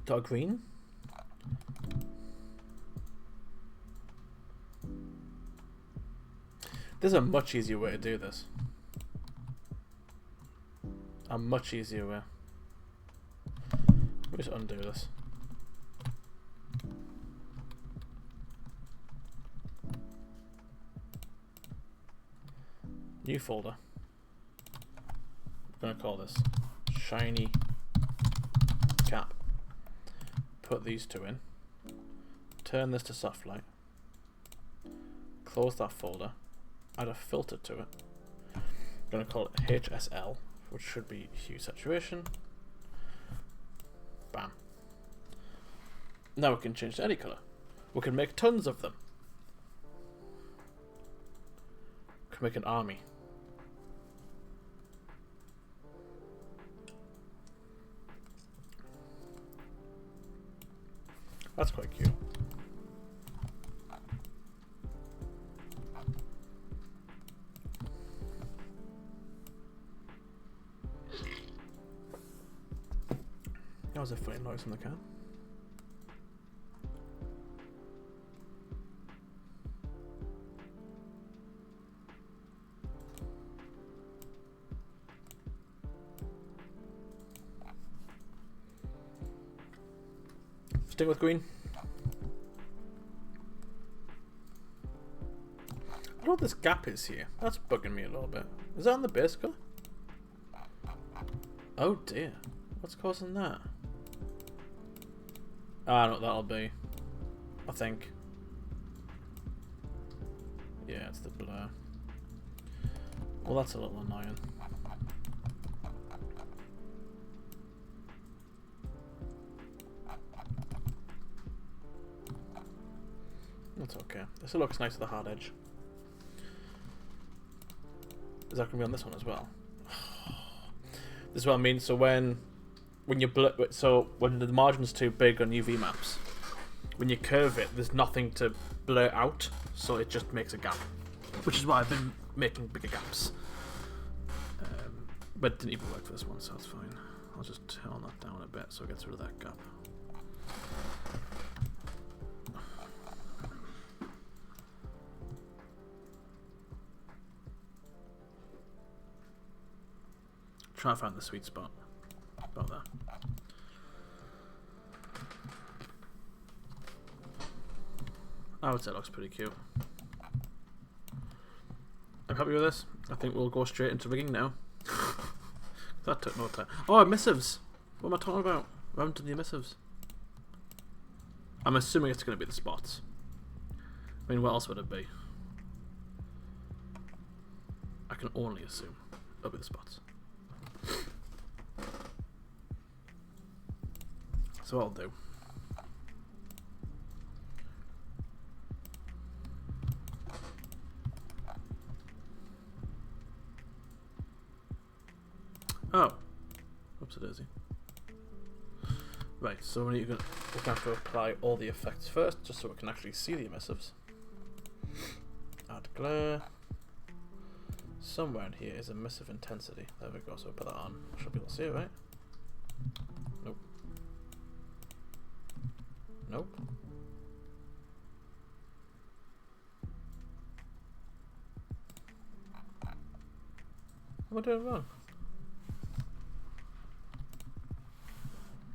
Dark green. There's a much easier way to do this. A much easier way. Let me just undo this. New folder. I'm gonna call this shiny cap. Put these two in. Turn this to soft light. Close that folder. Add a filter to it. I'm going to call it HSL, which should be hue saturation. Bam. Now we can change to any colour. We can make tons of them. We can make an army. That's quite cute. That was a funny noise from the cat. Stick with green. I don't know what this gap is here. That's bugging me a little bit. Is that on the base color? Oh dear. What's causing that? I don't know what that'll be. I think. Yeah, it's the blur. Well, that's a little annoying. That's okay. This looks nice with the hard edge. Is that going to be on this one as well? This is what I mean. So when you when the margin's too big on UV maps, when you curve it, there's nothing to blur out, so it just makes a gap. Which is why I've been making bigger gaps. But it didn't even work for this one, so that's fine. I'll just turn that down a bit so it gets rid of that gap. Try and find the sweet spot. About there. I would say it looks pretty cute. I'm happy with this. I think we'll go straight into rigging now. That took no time. Oh, emissives! What am I talking about? I haven't done the emissives. I'm assuming it's going to be the spots. I mean, what else would it be? I can only assume it'll be the spots. So what I'll do. Oh. Whoopsie daisy. Right, so we're going to have to apply all the effects first, just so we can actually see the emissives. Add glare. Somewhere in here is emissive intensity. There we go, so we'll put that on. Should be able to see it, right? Nope. Nope. What am I doing wrong?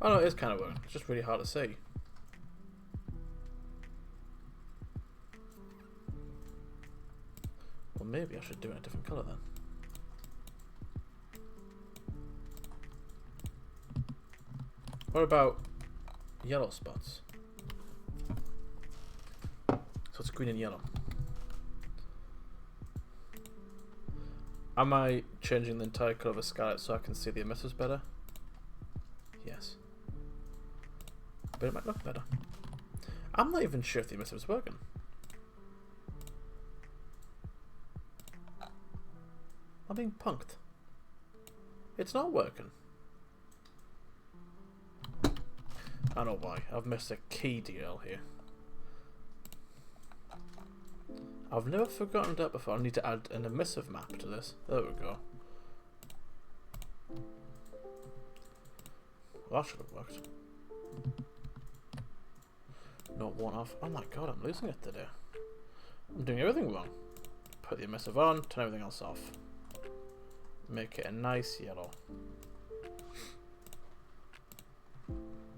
Oh no, it is kind of working. It's just really hard to see. Well, maybe I should do it in a different colour then. What about yellow spots? So it's green and yellow. Am I changing the entire colour of a Skylet so I can see the emissives better? Yes. But it might look better. I'm not even sure if the emissive's working. I'm being punked. It's not working. I know why. I've missed a key DL here. I've never forgotten that before. I need to add an emissive map to this. There we go. Well, that should have worked. Not one off. Oh my god, I'm losing it today. I'm doing everything wrong. Put the emissive on, turn everything else off. Make it a nice yellow.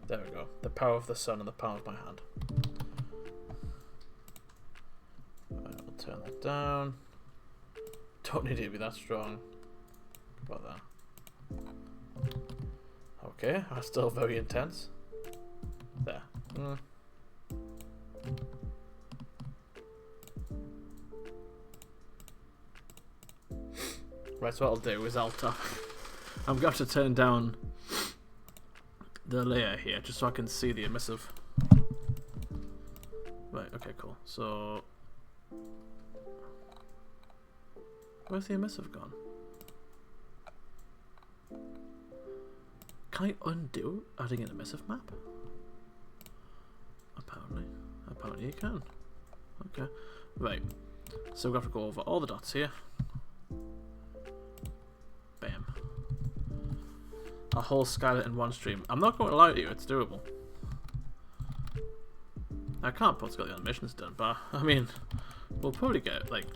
There we go. The power of the sun in the palm of my hand. Right, we'll turn that down. Don't need it to be that strong. How about that? Okay, that's still very intense. There. Right, so what I'll do is I'm going to have to turn down the layer here just so I can see the emissive. Right, okay, cool. So where's the emissive gone? Can I undo adding an emissive map? Apparently you can. Okay. Right. So we have to go over all the dots here. Bam. A whole Skylet in one stream. I'm not going to lie to you, it's doable. I can't put the animations done, but I mean, we'll probably get like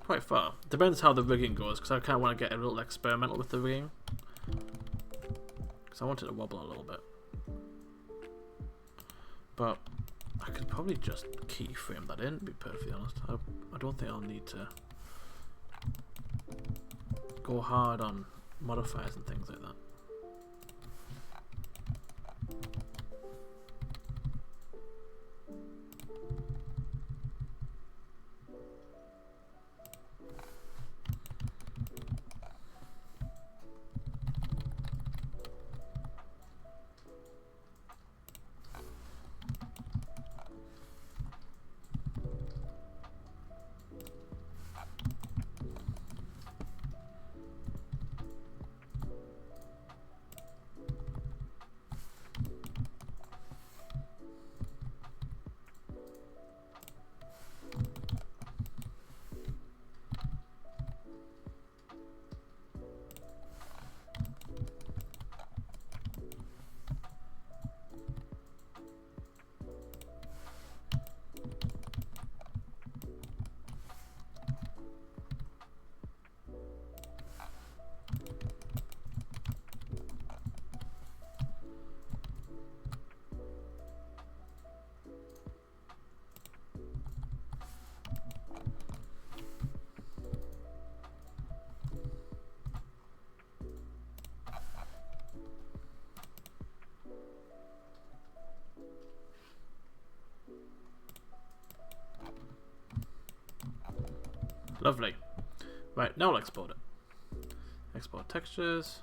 quite far. Depends how the rigging goes, because I kind of want to get a little experimental with the rigging. Because I want it to wobble a little bit. But I could probably just keyframe that in, to be perfectly honest. I don't think I'll need to go hard on modifiers and things like that. Lovely. Right, now I'll export it. Export textures.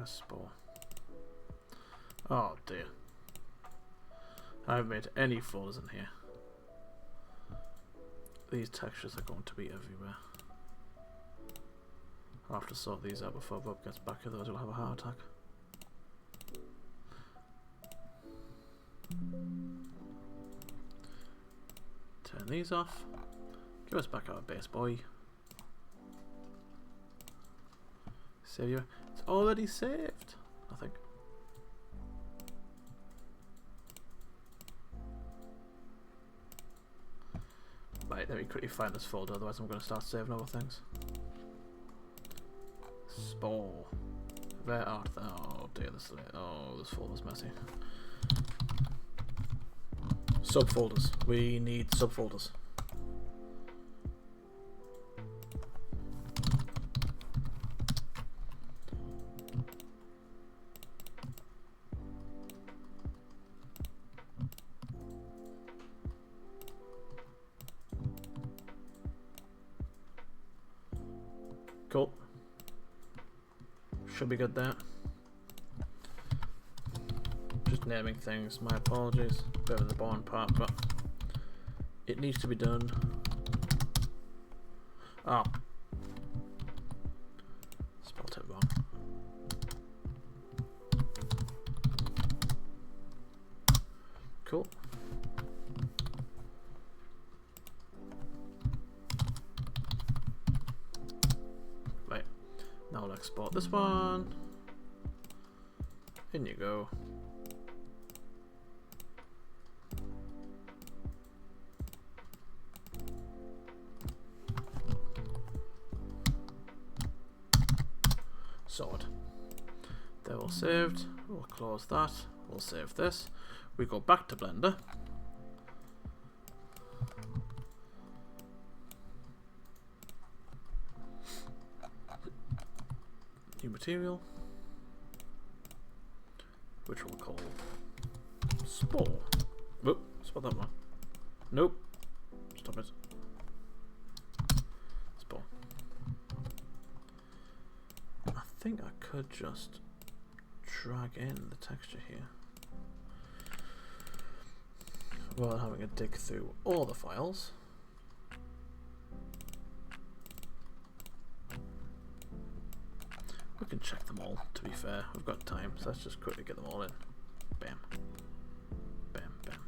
Where's Spore? Oh dear. I haven't made any folders in here. These textures are going to be everywhere. I'll have to sort these out before Bob gets back, otherwise he'll have a heart attack. Turn these off. Give us back our base, boy. Save you. It's already saved, I think. Right, let me quickly find this folder, otherwise I'm going to start saving other things. Spore. Where art thou? Oh dear, this folder's messy. Subfolders. We need subfolders. Cool. Should be good there. Just naming things, my apologies. Bit of the boring part, but it needs to be done. Oh. Spelled it wrong. Cool. Right. Now I'll export this one. In you go. Sword. They're all saved. We'll close that. We'll save this. We go back to Blender. New material, which we'll call Spore. Whoop, spot that one. Nope. Stop it. Spore. I think I could just drag in the texture here while having to dig through all the files. We can check them all, to be fair. We've got time, so let's just quickly get them all in. Bam. Bam, bam.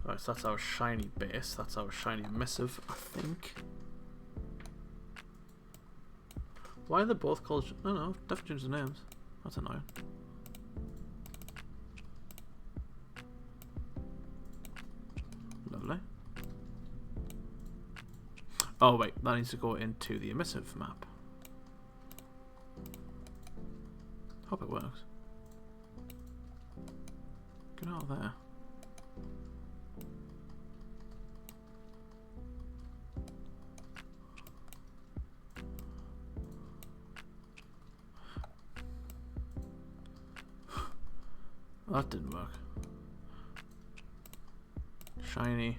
Alright, so that's our shiny base. That's our shiny missive, I think. Why are they both called... No, definitely change the names. That's annoying. Lovely. Oh wait, that needs to go into the emissive map. Hope it works. Get out of there. That didn't work. Shiny.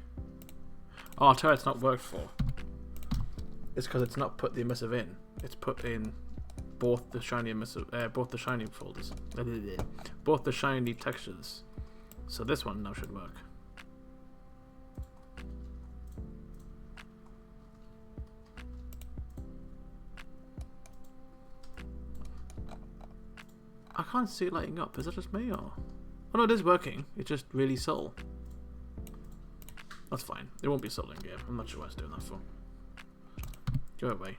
Oh, I'll tell you it's not worked for. It's because it's not put the emissive in. It's put in both the shiny emissive, both the shiny folders, both the shiny textures. So this one now should work. I can't see it lighting up. Is that just me or? Oh no, it is working. It's just really subtle. That's fine. It won't be subtle in game. I'm not sure what it's doing that for. Go away.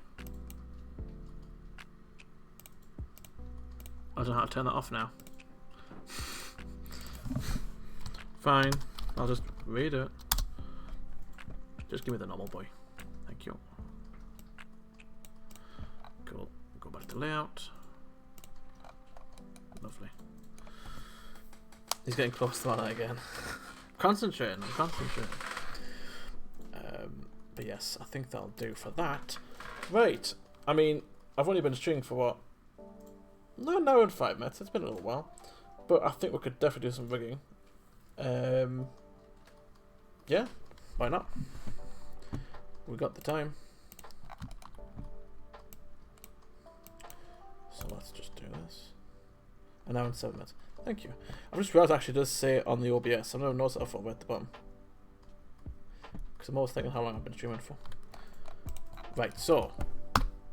I don't know how to turn that off now. Fine. I'll just redo it. Just give me the normal boy. Thank you. Cool. Go back to layout. Lovely. He's getting close to that again. Concentrating. I'm concentrating. But yes, I think that'll do for that. Right. I mean, I've only been streaming for what? No, an hour and 5 minutes. It's been a little while. But I think we could definitely do some rigging. Yeah, why not? We got the time. So let's just do this. An hour and 7 minutes. Thank you. I just realised actually it does say on the OBS. I've never noticed that before at the bottom. Because I'm always thinking how long I've been streaming for. Right, so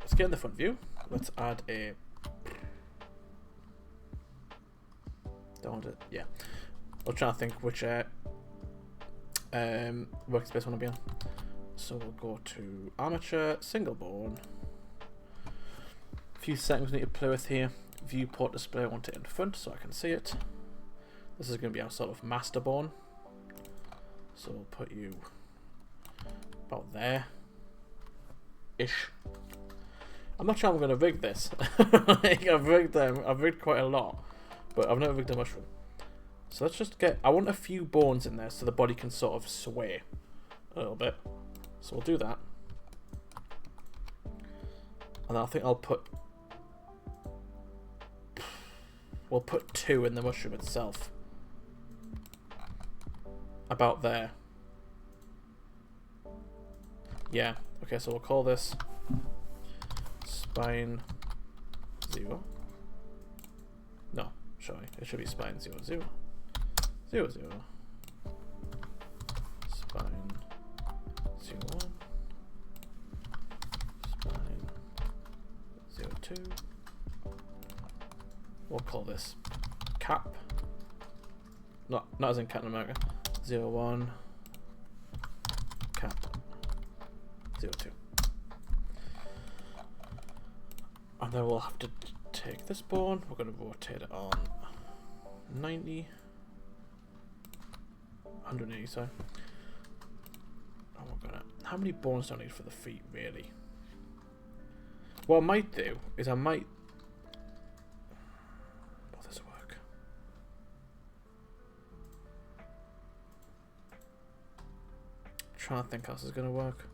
let's get in the front view. Let's add a. Don't want it. Yeah. I'm trying to think which workspace I want to be on. So we'll go to armature, single bone. A few settings we need to play with here. Viewport display, I want it in front so I can see it. This is going to be our sort of master bone. So we'll put you about there. Ish. I'm not sure I'm going to rig this. Like, I've rigged quite a lot, but I've never rigged a mushroom. So let's just get, I want a few bones in there so the body can sort of sway a little bit. So we'll do that. And then I think we'll put 2 in the mushroom itself. About there. Yeah. Okay, so we'll call this spine 0. No, sorry. It should be spine 0, 0. 0, 0. Spine 0, 1. Spine 0, 2. We'll call this cap. Not as in Captain America. 0, 1. Cap 0, 2. And then we'll have to take this bone. We're going to rotate it on 90. 180, sorry. And we're gonna. How many bones do I need for the feet, really? What I might do is will this work? Trying to think how this is gonna work.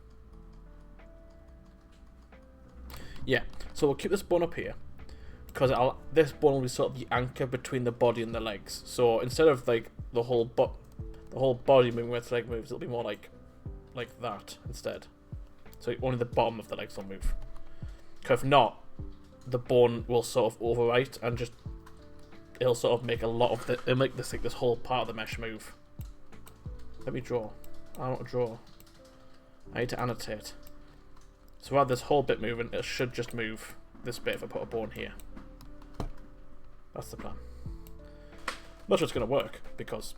Yeah, so we'll keep this bone up here because this bone will be sort of the anchor between the body and the legs. So instead of like the whole body moving where its leg moves, it'll be more like that instead. So only the bottom of the legs will move. Because if not, the bone will sort of overwrite and just it'll sort of make it'll make this whole part of the mesh move. Let me draw. I want to draw. I need to annotate. So rather this whole bit moving, it should just move this bit if I put a bone here. That's the plan. I'm not sure it's going to work because,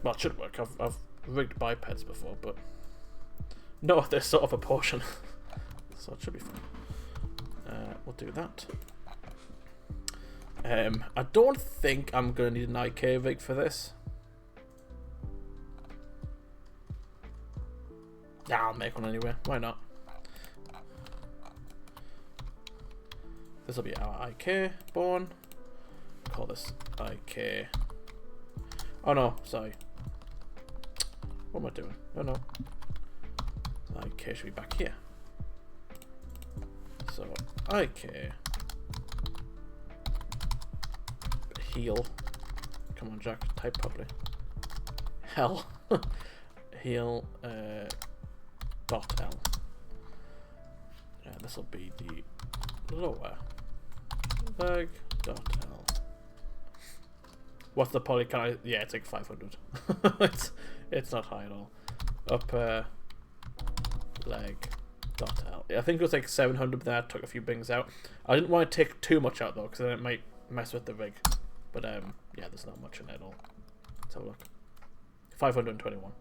well, it should work. I've rigged bipeds before, but not this sort of proportion. So it should be fine. We'll do that. I don't think I'm going to need an IK rig for this. Yeah, I'll make one anyway. Why not? This will be our IK bone. Call this IK. Oh no, sorry. What am I doing? Oh no. IK should be back here. So IK. Heal. Come on, Jack. Type properly. Hell. Heal. Dot L. This will be the lower leg. Dot L. What's the poly? Can I? Yeah, it's like 500. it's not high at all. Upper leg. Dot L. Yeah, I think it was like 700, but then I took a few things out. I didn't want to take too much out though, because then it might mess with the rig. But yeah, there's not much in it at all. Let's have a look. 521.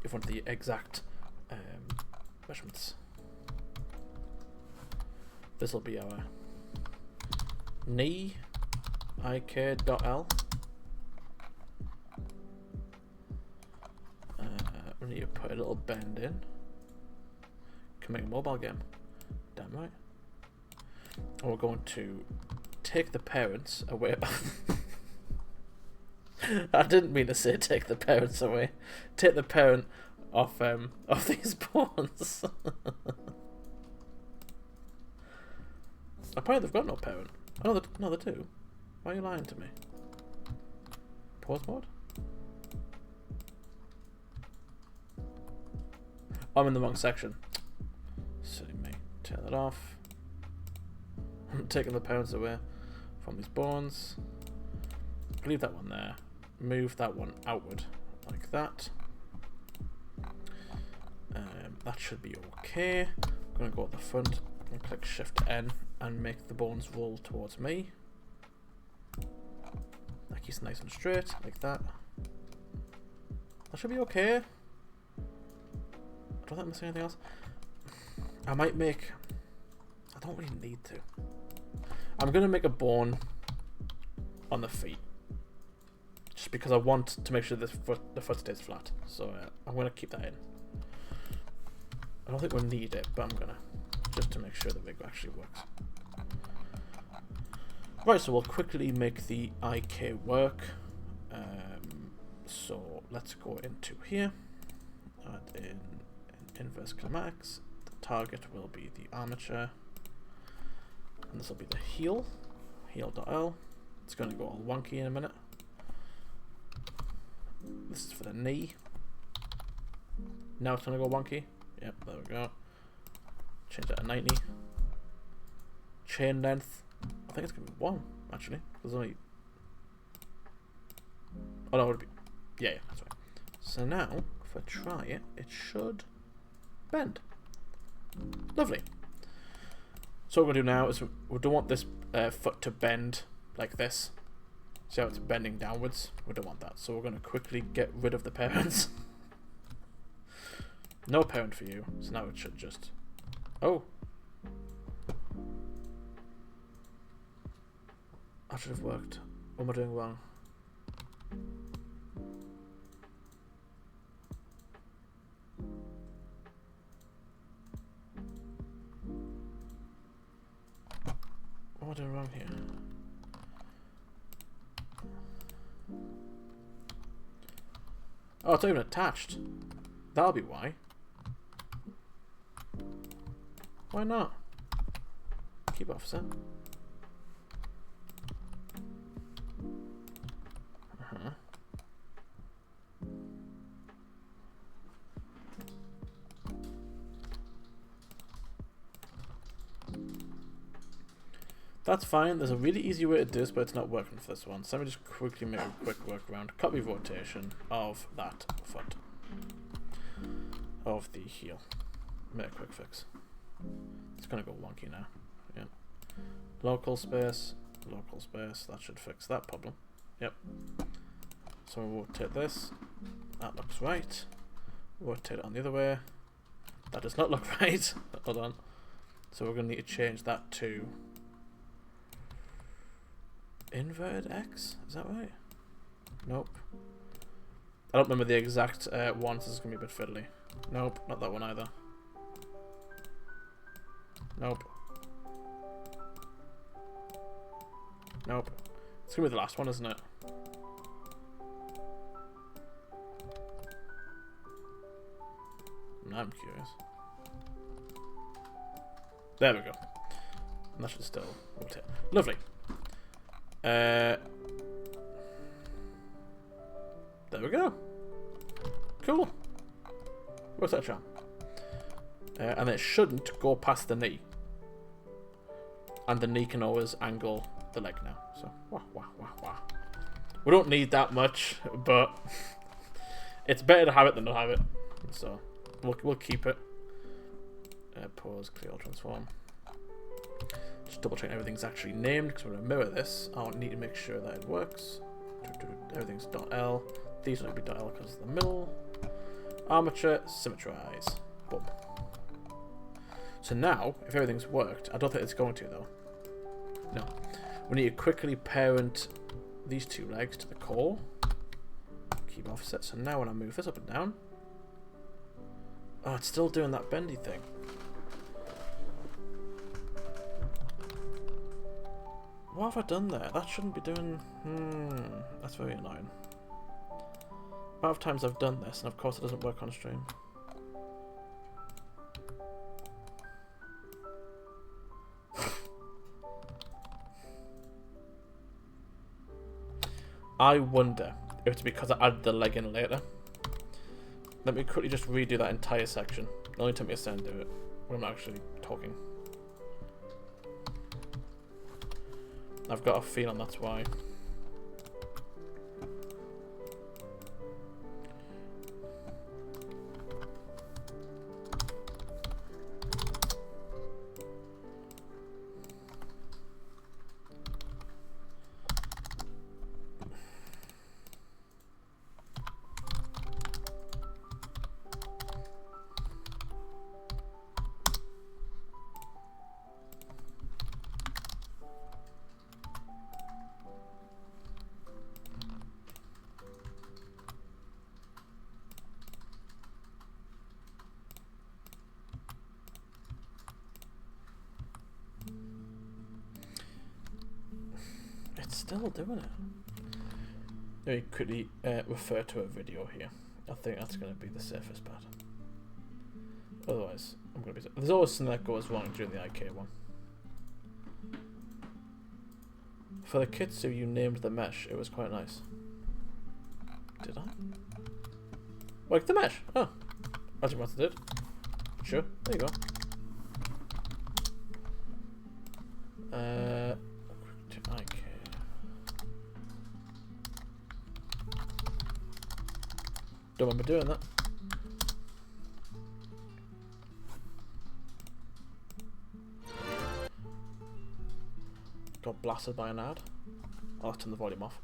If you want the exact measurements. This will be our knee. Ik.L. We need to put a little bend in. Can make a mobile game. Damn right. And we're going to take the parents away. I didn't mean to say take the parents away. Take the parent off these pawns. Apparently they've got no parent. Oh no, they do. Why are you lying to me? Pause mode? I'm in the wrong section. Silly me. Turn that off. I'm taking the parents away. from these bones. Leave that one there. Move that one outward like that. That should be okay. I'm going to go at the front and click Shift N and make the bones roll towards me. That keeps it nice and straight, like that. That should be okay. I don't think I'm missing anything else. I might make... I don't really need to. I'm going to make a bone on the feet. Just because I want to make sure the foot stays flat. So I'm going to keep that in. I don't think we'll need it, but I'm going to. Just to make sure the rig actually works. Right, so we'll quickly make the IK work. So let's go into here. Add in inverse kinematics. The target will be the armature. And this will be the heel. Heel.l. It's going to go all wonky in a minute. This is for the knee. Now it's going to go wonky. Yep, there we go. Change that to 90. Chain length. I think it's going to be 1, actually. There's only... Oh, no, it would be... Yeah, that's right. So now, if I try it, it should bend. Lovely. So what we're going to do now is we don't want this foot to bend like this. See how it's bending downwards? We don't want that. So we're going to quickly get rid of the parents. No parent for you. So now it should just... Oh. That should have worked. What am I doing wrong? What am I doing wrong here? Oh, it's not even attached. That'll be why. Why not? Keep offset. That's fine. There's a really easy way to do this, but it's not working for this one. So let me just quickly make a quick workaround. Copy rotation of that foot. Of the heel. Make a quick fix. It's going to go wonky now. Yep. Local space. Local space. That should fix that problem. Yep. So we'll rotate this. That looks right. Rotate it on the other way. That does not look right. Hold on. So we're going to need to change that to inverted X? Is that right? Nope. I don't remember the exact one, so it's going to be a bit fiddly. Nope, not that one either. Nope. Nope. It's going to be the last one, isn't it? Now I'm curious. There we go. And that should still rotate. Lovely. There we go. Cool. What's that charm? And it shouldn't go past the knee. And the knee can always angle the leg now. So, wah, wah, wah, wah. We don't need that much, but it's better to have it than not have it. So, we'll keep it. Pause, clear, transform. Just double check everything's actually named, because we're going to mirror this. I'll need to make sure that it works. Everything's .l. These will be .l because of the middle. Armature, symmetrize. Boom. So now, if everything's worked, I don't think it's going to though. No. We need to quickly parent these two legs to the core. Keep offset. So now when I move this up and down, oh, it's still doing that bendy thing. What have I done there? That shouldn't be doing... that's very annoying. The amount of times I've done this, and of course it doesn't work on stream. I wonder if it's because I added the leg in later. Let me quickly just redo that entire section. It only took me a second to do it when I'm actually talking. I've got a feeling that's why. Still doing it. Let me quickly refer to a video here. I think that's going to be the safest part. Otherwise, I'm going to be. There's always something that goes wrong during the IK one. For the kitsu, you named the mesh. It was quite nice. Did I? Like the mesh? Oh, as you must have did. Sure. There you go. IK. Don't remember doing that. Got blasted by an ad. I'll turn the volume off.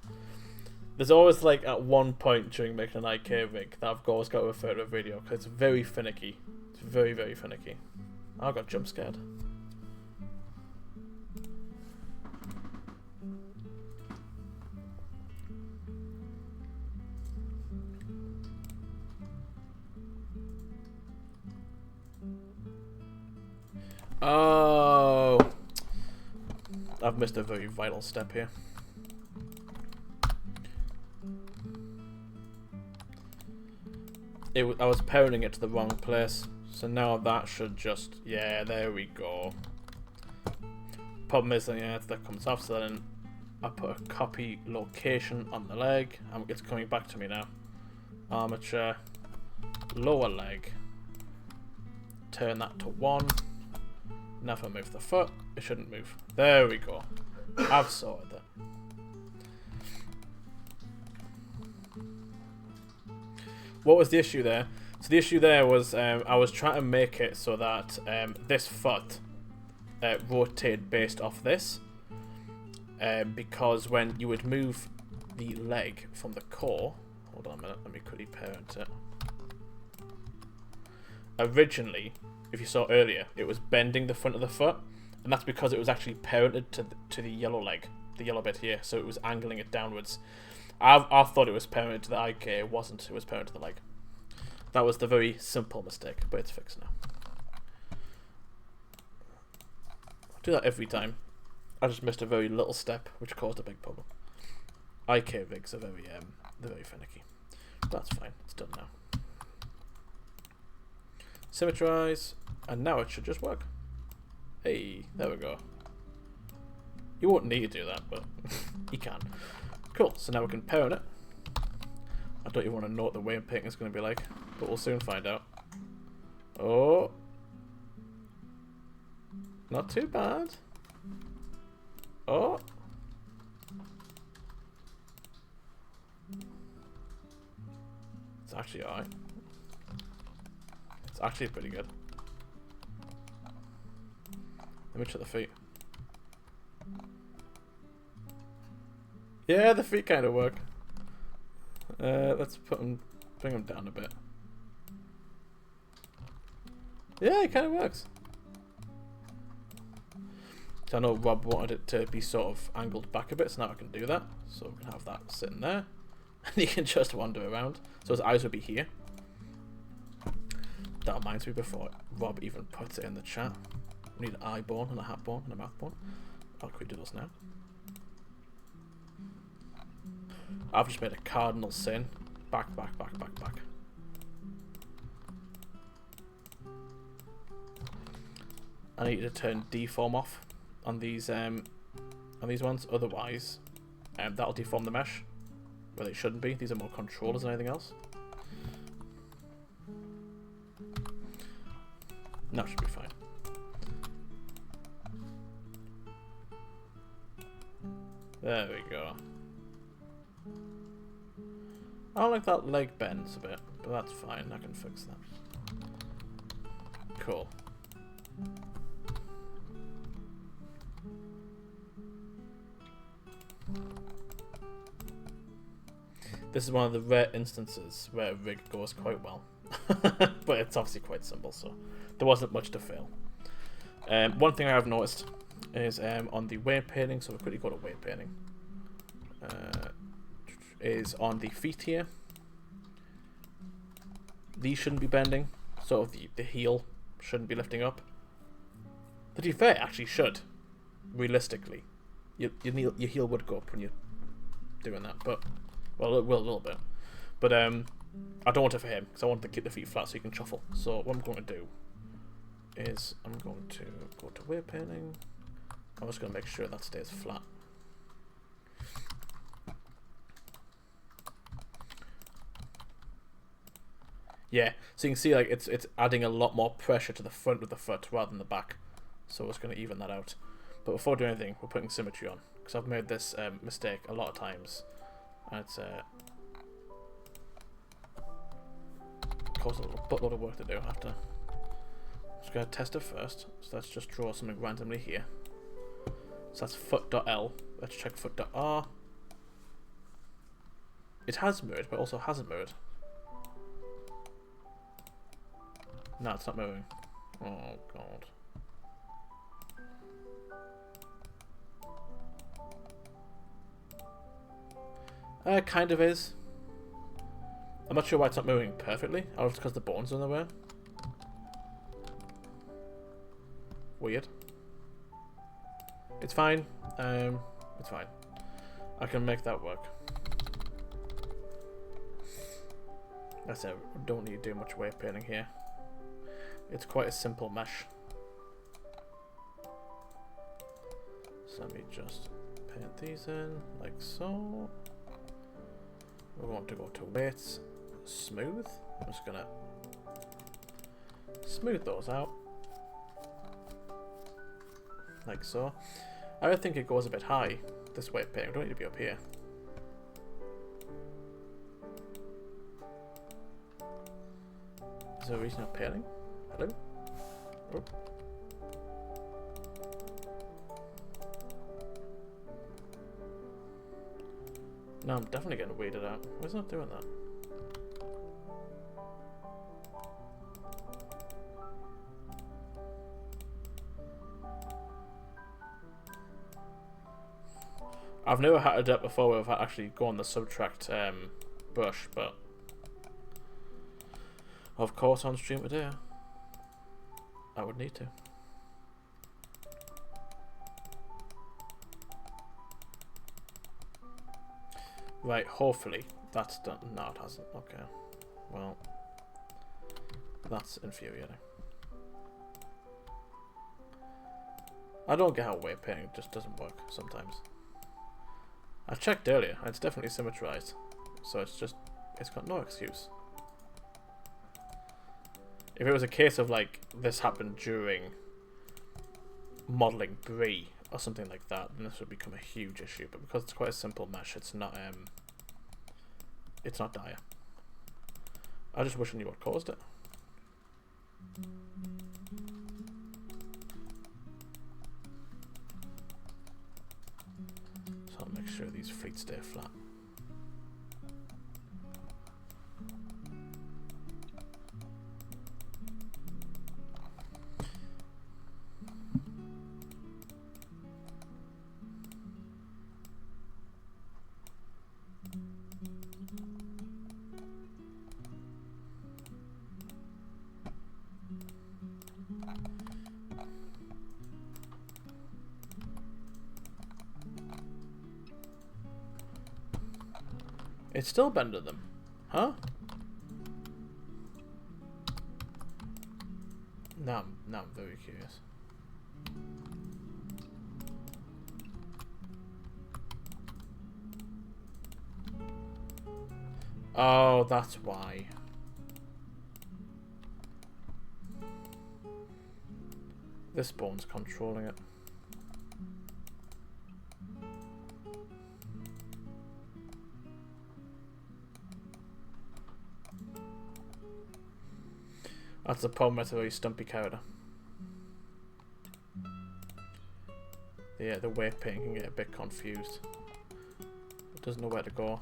There's always like at one point during making an IK rig that I've always got to refer to a video because it's very finicky. It's very, very finicky. I got jump scared. Oh, I've missed a very vital step here. I was parenting it to the wrong place, so now that should just, yeah, there we go. Problem is that that comes off, so then I put a copy location on the leg, and it's coming back to me now. Armature, lower leg, turn that to 1. Now if I move the foot, it shouldn't move. There we go. I've sorted that. What was the issue there? So the issue there was I was trying to make it so that this foot rotated based off this. Because when you would move the leg from the core... Hold on a minute, let me quickly parent it. Originally, if you saw earlier, it was bending the front of the foot, and that's because it was actually parented to the yellow leg, the yellow bit here, so it was angling it downwards. I thought it was parented to the IK, it wasn't, it was parented to the leg. That was the very simple mistake, but it's fixed now. I do that every time. I just missed a very little step, which caused a big problem. IK rigs are very, they're very finicky. That's fine, it's done now. Symmetrize, and now it should just work. Hey, there we go. You won't need to do that, but you can. Cool, so now we can parent it. I don't even want to know what the way painting is going to be like, but we'll soon find out. Oh. Not too bad. Oh. It's actually alright. It's actually pretty good. Let me check the feet. Yeah, the feet kind of work. Let's bring them down a bit. Yeah, it kind of works. So I know Rob wanted it to be sort of angled back a bit, so now I can do that. So we can have that sitting there. And he can just wander around. So his eyes will be here. That reminds me, before Rob even puts it in the chat, we need an eye bone and a hat bone and a mouth bone. I'll quickly do those now. I've just made a cardinal sin. Back, back, back, back, back. I need to turn deform off on these ones, otherwise that'll deform the mesh where they shouldn't be. These are more controllers than anything else. That should be fine. There we go. I don't like that leg bends a bit, but that's fine. I can fix that. Cool. This is one of the rare instances where a rig goes quite well. But it's obviously quite simple, so there wasn't much to fail. One thing I have noticed is on the weight painting, so we'll quickly go to weight painting, is on the feet here. These shouldn't be bending, sort of the heel shouldn't be lifting up. To be fair, it actually should, realistically. Your heel would go up when you're doing that, but, well, it will a little bit. But I don't want it for him, because I want to keep the feet flat so you can shuffle. So what I'm going to do is I'm going to go to weight painting. I'm just going to make sure that stays flat. Yeah, so you can see like it's adding a lot more pressure to the front of the foot rather than the back. So it's going to even that out. But before doing anything, we're putting symmetry on, because I've made this mistake a lot of times, and it's caused a little buttload of work to do after. I'm just going to test it first. So let's just draw something randomly here. So that's foot.L. Let's check foot.R. It has mirrored, but also hasn't mirrored. No, it's not moving. Oh, God. It kind of is. I'm not sure why it's not moving perfectly. Oh, it's because the bones are in the way. Weird. It's fine. It's fine. I can make that work. That's it. Don't need to do much weight painting here. It's quite a simple mesh. So let me just paint these in like so. We want to go to weights, smooth. I'm just gonna smooth those out like so. I don't think it goes a bit high, this weight painting. We don't need to be up here. Is there a reason I'm painting? Hello? Oh. No, I'm definitely getting weirded out. Why is it not doing that? I've never had to do it before where I've actually gone the subtract brush, but of course on stream today I would need to. Right, hopefully that's done. No, it hasn't. Okay. Well, that's infuriating. I don't get how weight painting just doesn't work sometimes. I checked earlier, and it's definitely symmetrized. So it's got no excuse. If it was a case of like this happened during modeling Brie or something like that, then this would become a huge issue. But because it's quite a simple mesh, it's not dire. I just wish I knew what caused it. So I'll make sure these feet stay flat. It's still bending them. Huh? Now I'm very curious. Oh, that's why. This bone's controlling it. That's the problem with a very stumpy character. Yeah, the weight paint can get a bit confused. It doesn't know where to go.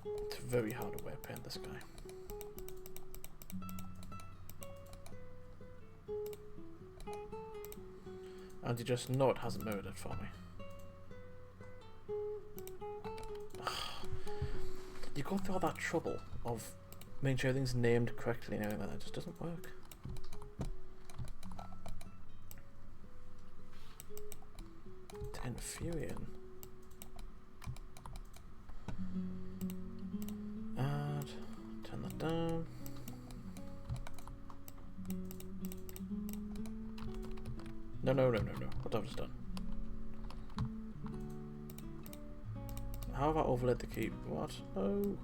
It's very hard to weight paint this guy. And you just know it hasn't mirrored it for me. You go through all that trouble of making sure everything's named correctly and everything like that. It just doesn't work. It's infuriating. Add, turn that down. No. What have I just done? How have I overlaid the key? What? No.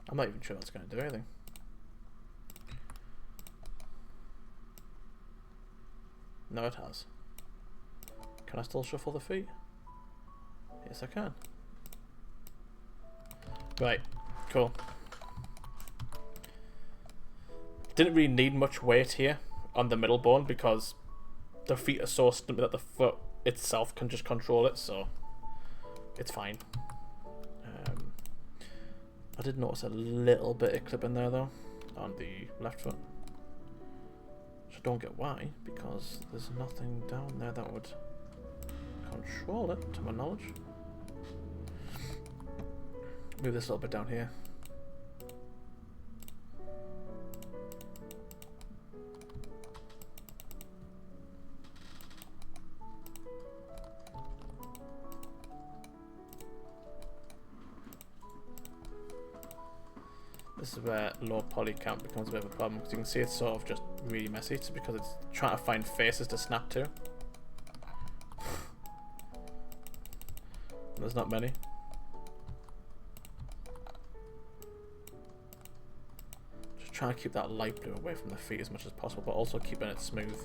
I'm not even sure that's going to do anything. No, it has. Can I still shuffle the feet? Yes, I can. Right, cool. Didn't really need much weight here on the middle bone because the feet are so stumpy that the foot itself can just control it, so it's fine. I did notice a little bit of clip in there though, on the left foot. Which I don't get why, because there's nothing down there that would control it, to my knowledge. Move this a little bit down here. This is where low poly count becomes a bit of a problem, because you can see it's sort of just really messy. It's because it's trying to find faces to snap to. There's not many. Just trying to keep that light blue away from the feet as much as possible, but also keeping it smooth.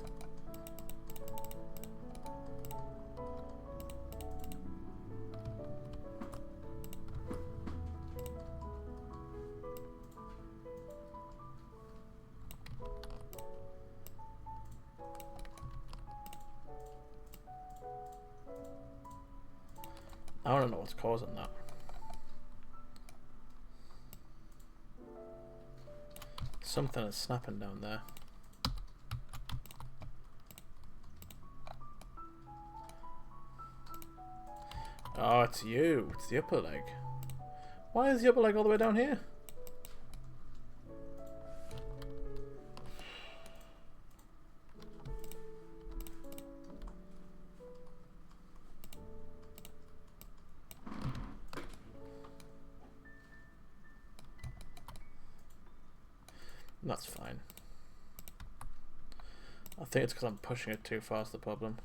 I don't know what's causing that. Something is snapping down there. Oh, it's you. It's the upper leg. Why is the upper leg all the way down here? That's fine. I think it's because I'm pushing it too far is the problem.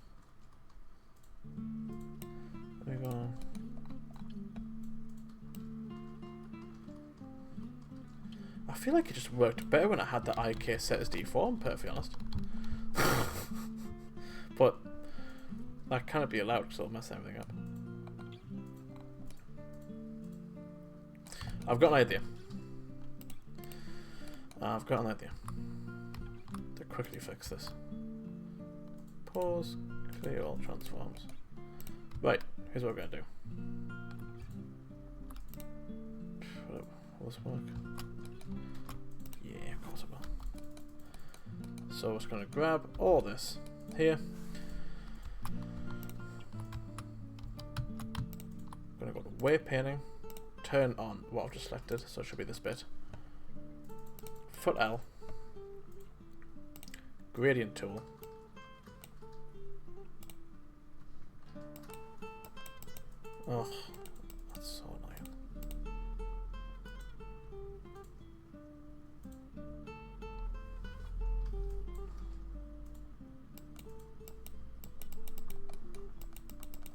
There we go. I feel like it just worked better when I had the IK set as default, I'm perfectly honest. But that cannot be allowed because it'll mess everything up. I've got an idea. I've got an idea to quickly fix this. Pause, clear all transforms. Right, here's what we're going to do. Will this work? Yeah, of course it will. So we're just going to grab all this here. I'm going to go to weight painting, turn on what I've just selected, so it should be this bit. Foot L, gradient tool, Oh, that's so annoying.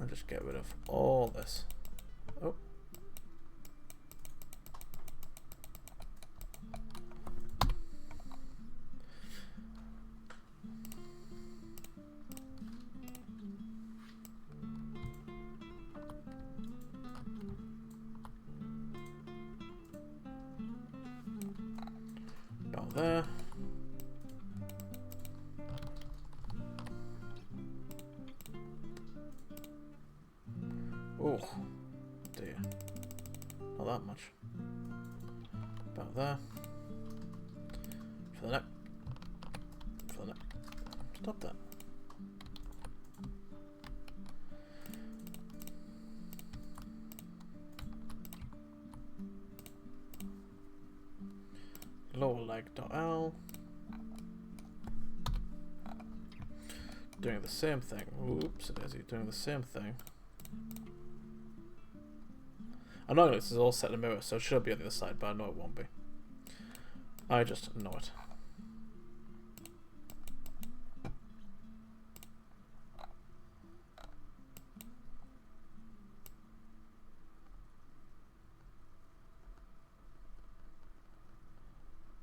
I'll just get rid of all this. Oh. About there. Oh, dear. Not that much. About there. For the neck. For the neck. Stop that. Lower leg.l. Doing the same thing. Oops, it is doing the same thing. I know this is all set in a mirror, so it should be on the other side, but I know it won't be. I just know it.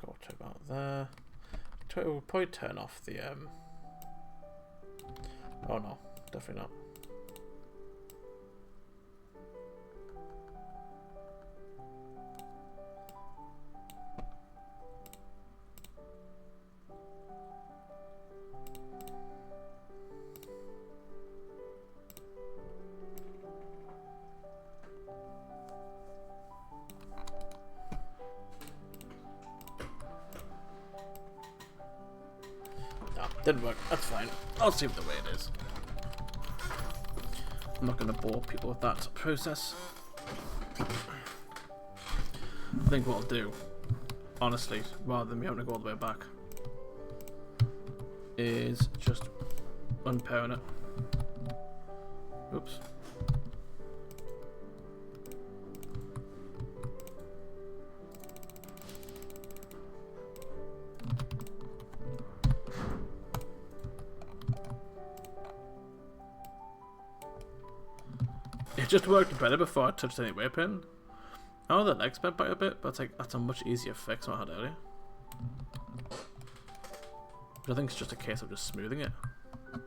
Go to about there. We'll probably turn off the oh no, definitely not. Didn't work. That's fine. I'll see it the way it is. I'm not going to bore people with that process. I think what I'll do, honestly, rather than me having to go all the way back, is just unpairing it. Oops. It just worked better before I touched any weight pin. Oh, the legs bent back a bit, but it's like, that's a much easier fix than I had earlier. But I think it's just a case of just smoothing it. I'm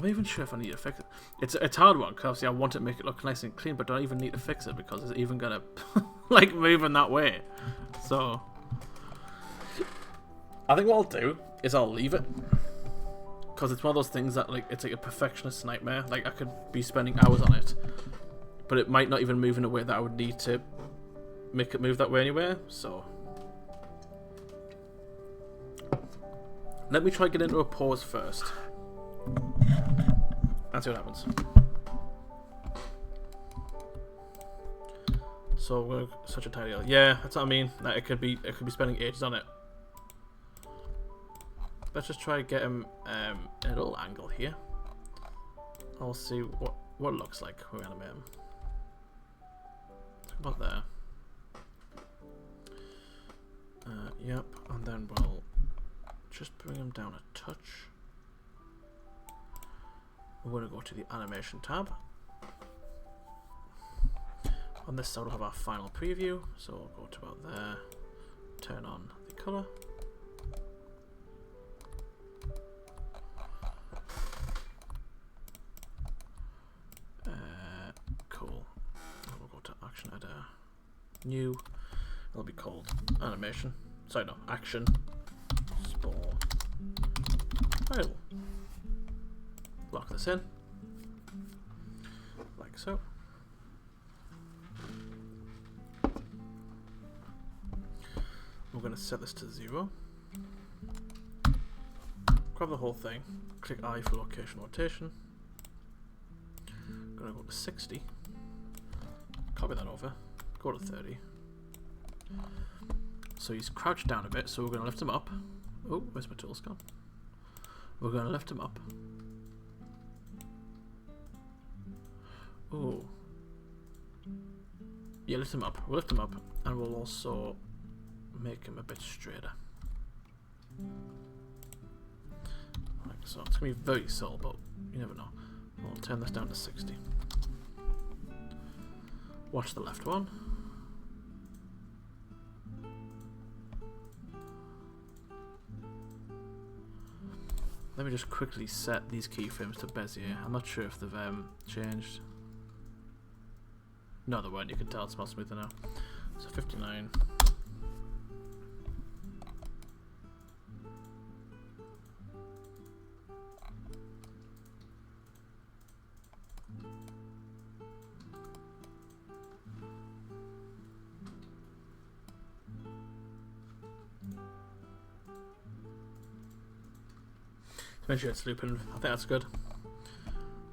not even sure if I need to fix it. It's a hard one, because obviously I want to make it look nice and clean, but I don't even need to fix it because it's even gonna like move in that way. So I think what I'll do is I'll leave it. Because it's one of those things that, like, it's like a perfectionist nightmare. Like, I could be spending hours on it, but it might not even move in a way that I would need to make it move that way anyway. So let me try get into a pause first and see what happens. So we're such a tidy. Yeah, that's what I mean. Like, it could be spending ages on it. Let's just try to get him in a little angle here. I'll see what it looks like when we animate him. About there. Yep, and then we'll just bring him down a touch. We're going to go to the animation tab. On this side we'll have our final preview, so we'll go to about there, turn on the colour. Cool. We'll go to action editor. New. It'll be called animation. Sorry, no, action. Spawn. I'll lock this in. Like so. We're going to set this to 0. Grab the whole thing. Click I for location rotation. Gonna go to 60. Copy that over. Go to 30. So he's crouched down a bit, so we're gonna lift him up. Oh, where's my tools gone? We're gonna lift him up. Ooh. Yeah, lift him up. We'll lift him up, and we'll also make him a bit straighter. Like so. It's gonna be very subtle, but you never know. We'll turn this down to 60. Watch the left one. Let me just quickly set these keyframes to Bezier. I'm not sure if they've changed. No, they weren't. You can tell it smells smoother now. So 59. Make sure it's looping. I think that's good.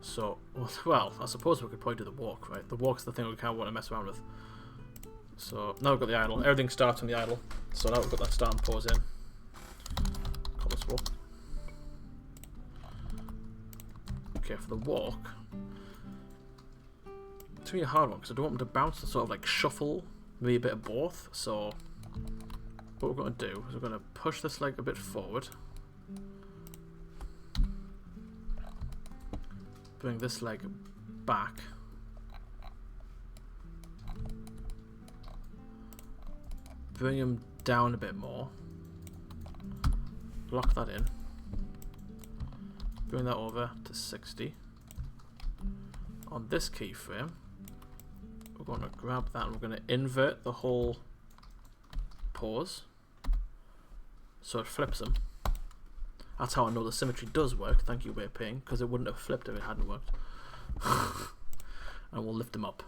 So, well, I suppose we could probably do the walk, right? The walk's the thing we kind of want to mess around with. So, now we've got the idle. Everything starts on the idle. So now we've got that start and pause in. Call this walk. Okay, for the walk, it's really a hard one because I don't want them to bounce and sort of like shuffle, maybe a bit of both. So, what we're going to do is we're going to push this leg a bit forward. Bring this leg back. Bring him down a bit more. Lock that in. Bring that over to 60. On this keyframe, we're going to grab that and we're going to invert the whole pause so it flips him. That's how I know the symmetry does work. Thank you, WayPing, because it wouldn't have flipped if it hadn't worked. And we'll lift them up.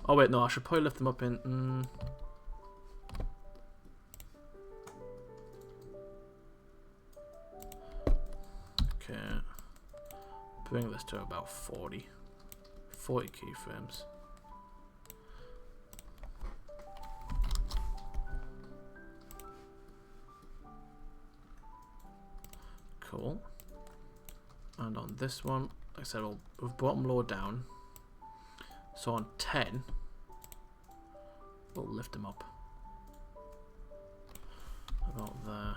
Oh wait, no, I should probably lift them up in... Okay. Bring this to about 40. 40 keyframes. Cool. And on this one, like I said, we've brought them lower down. So on 10, we'll lift them up. About there.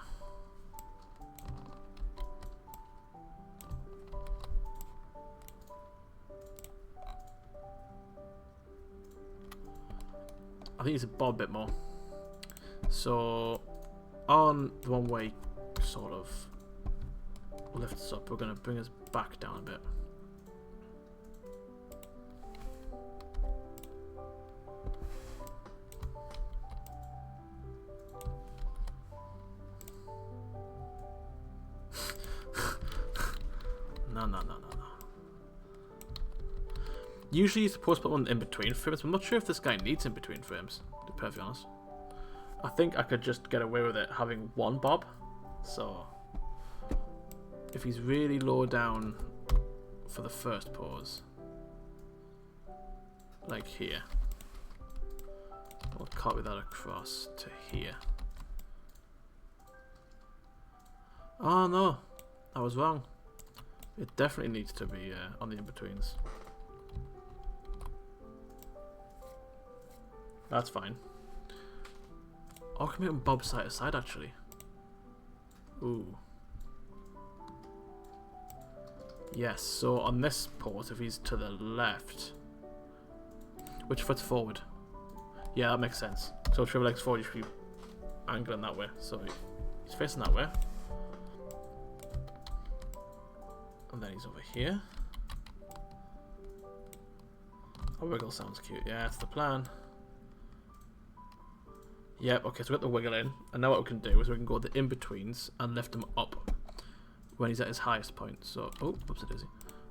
I think it's a bob a bit more. So on the one way, sort of lifts up, we're going to bring us back down a bit. No. Usually you're supposed to put one in between frames. I'm not sure if this guy needs in between frames, to be perfectly honest. I think I could just get away with it having one bob. So if he's really low down for the first pause, like here, we'll copy that across to here. Oh no, I was wrong. It definitely needs to be on the in-betweens. That's fine. Oh, I can make him bob side to side actually. Ooh. Yes, so on this pause, if he's to the left, which foot's forward? Yeah, that makes sense. So if your leg's forward, you should be angling that way. So he's facing that way. And then he's over here. A wiggle sounds cute. Yeah, that's the plan. Yep, okay, so we got the wiggle in. And now what we can do is we can go the in-betweens and lift him up when he's at his highest point. So, oh, whoops, it is.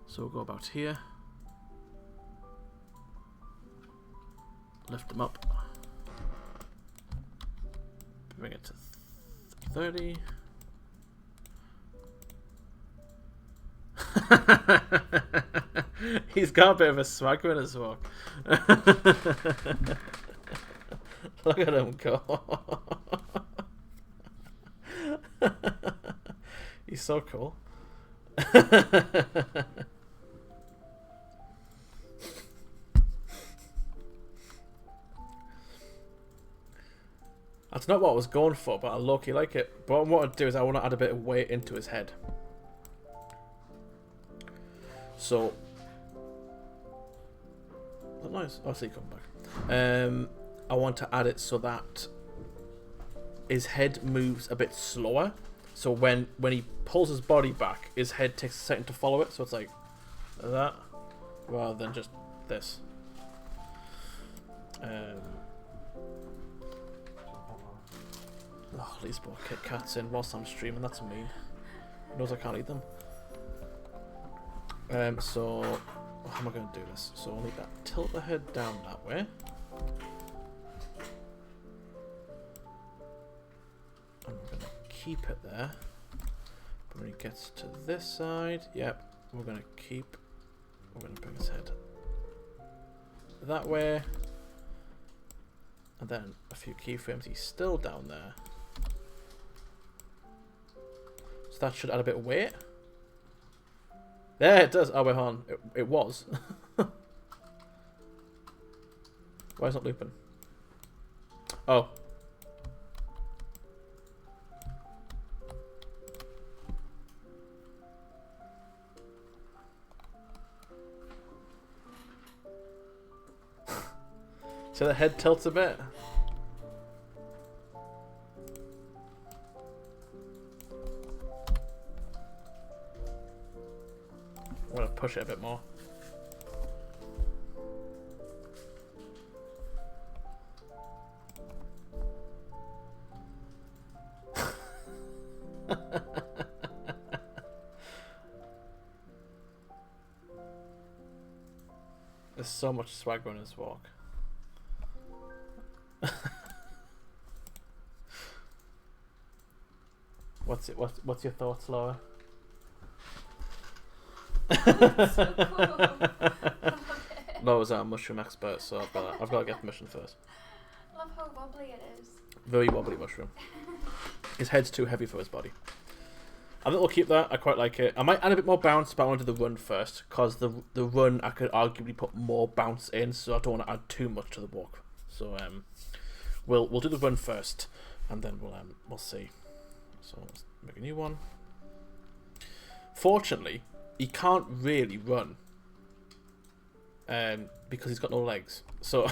So we'll go about here. Lift him up. Bring it to 30. He's got a bit of a swagger in his walk. Look at him go. He's so cool. That's not what I was going for, but I low-key like it. But what I want to do is I want to add a bit of weight into his head. So... Is that nice? Oh, I see you coming back. I want to add it so that his head moves a bit slower. So when he pulls his body back, his head takes a second to follow it. So it's like that, rather than just this. Oh, these poor Kit Kats in whilst I'm streaming. That's mean. He knows I can't eat them. So how am I going to do this? So I'll need that. Tilt the head down that way. And we're going to keep it there. But when he gets to this side, yep, we're going to bring his head that way. And then a few keyframes, he's still down there. So that should add a bit of weight. There it does. Oh, wait, hold on. It was. Why is it not looping? Oh. So the head tilts a bit. I'm gonna push it a bit more. There's so much swagger in this walk. What's your thoughts, Laura? So cool. Laura's our mushroom expert, so I've got to get permission first. Love how wobbly it is. Very wobbly mushroom. His head's too heavy for his body. I think we'll keep that. I quite like it. I might add a bit more bounce, but I want to do the run first, because the run I could arguably put more bounce in, so I don't want to add too much to the walk. So we'll do the run first, and then we'll see. So let's make a new one. Fortunately, he can't really run because he's got no legs. So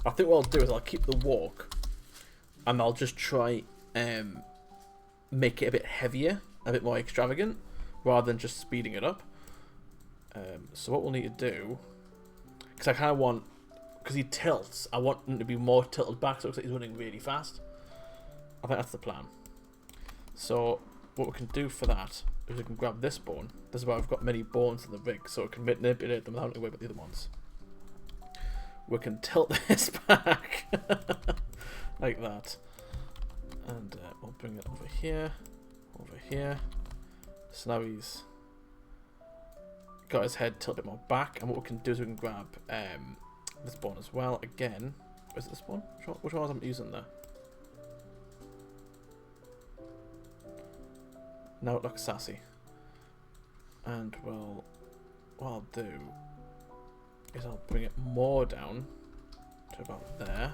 I think what I'll do is I'll keep the walk, and I'll just try make it a bit heavier, a bit more extravagant, rather than just speeding it up. So what we'll need to do, because I kind of want, because he tilts, I want him to be more tilted back, so it looks like he's running really fast. I think that's the plan. So what we can do for that is we can grab this bone. This is why I've got many bones in the rig, so we can manipulate them without having to worry about the other ones. We can tilt this back like that, and we'll bring it over here. So now he's got his head tilted a bit more back, and what we can do is we can grab this bone as well. Again, where's this bone? Which one was I using there? Now it looks sassy. And well, what I'll do is I'll bring it more down to about there.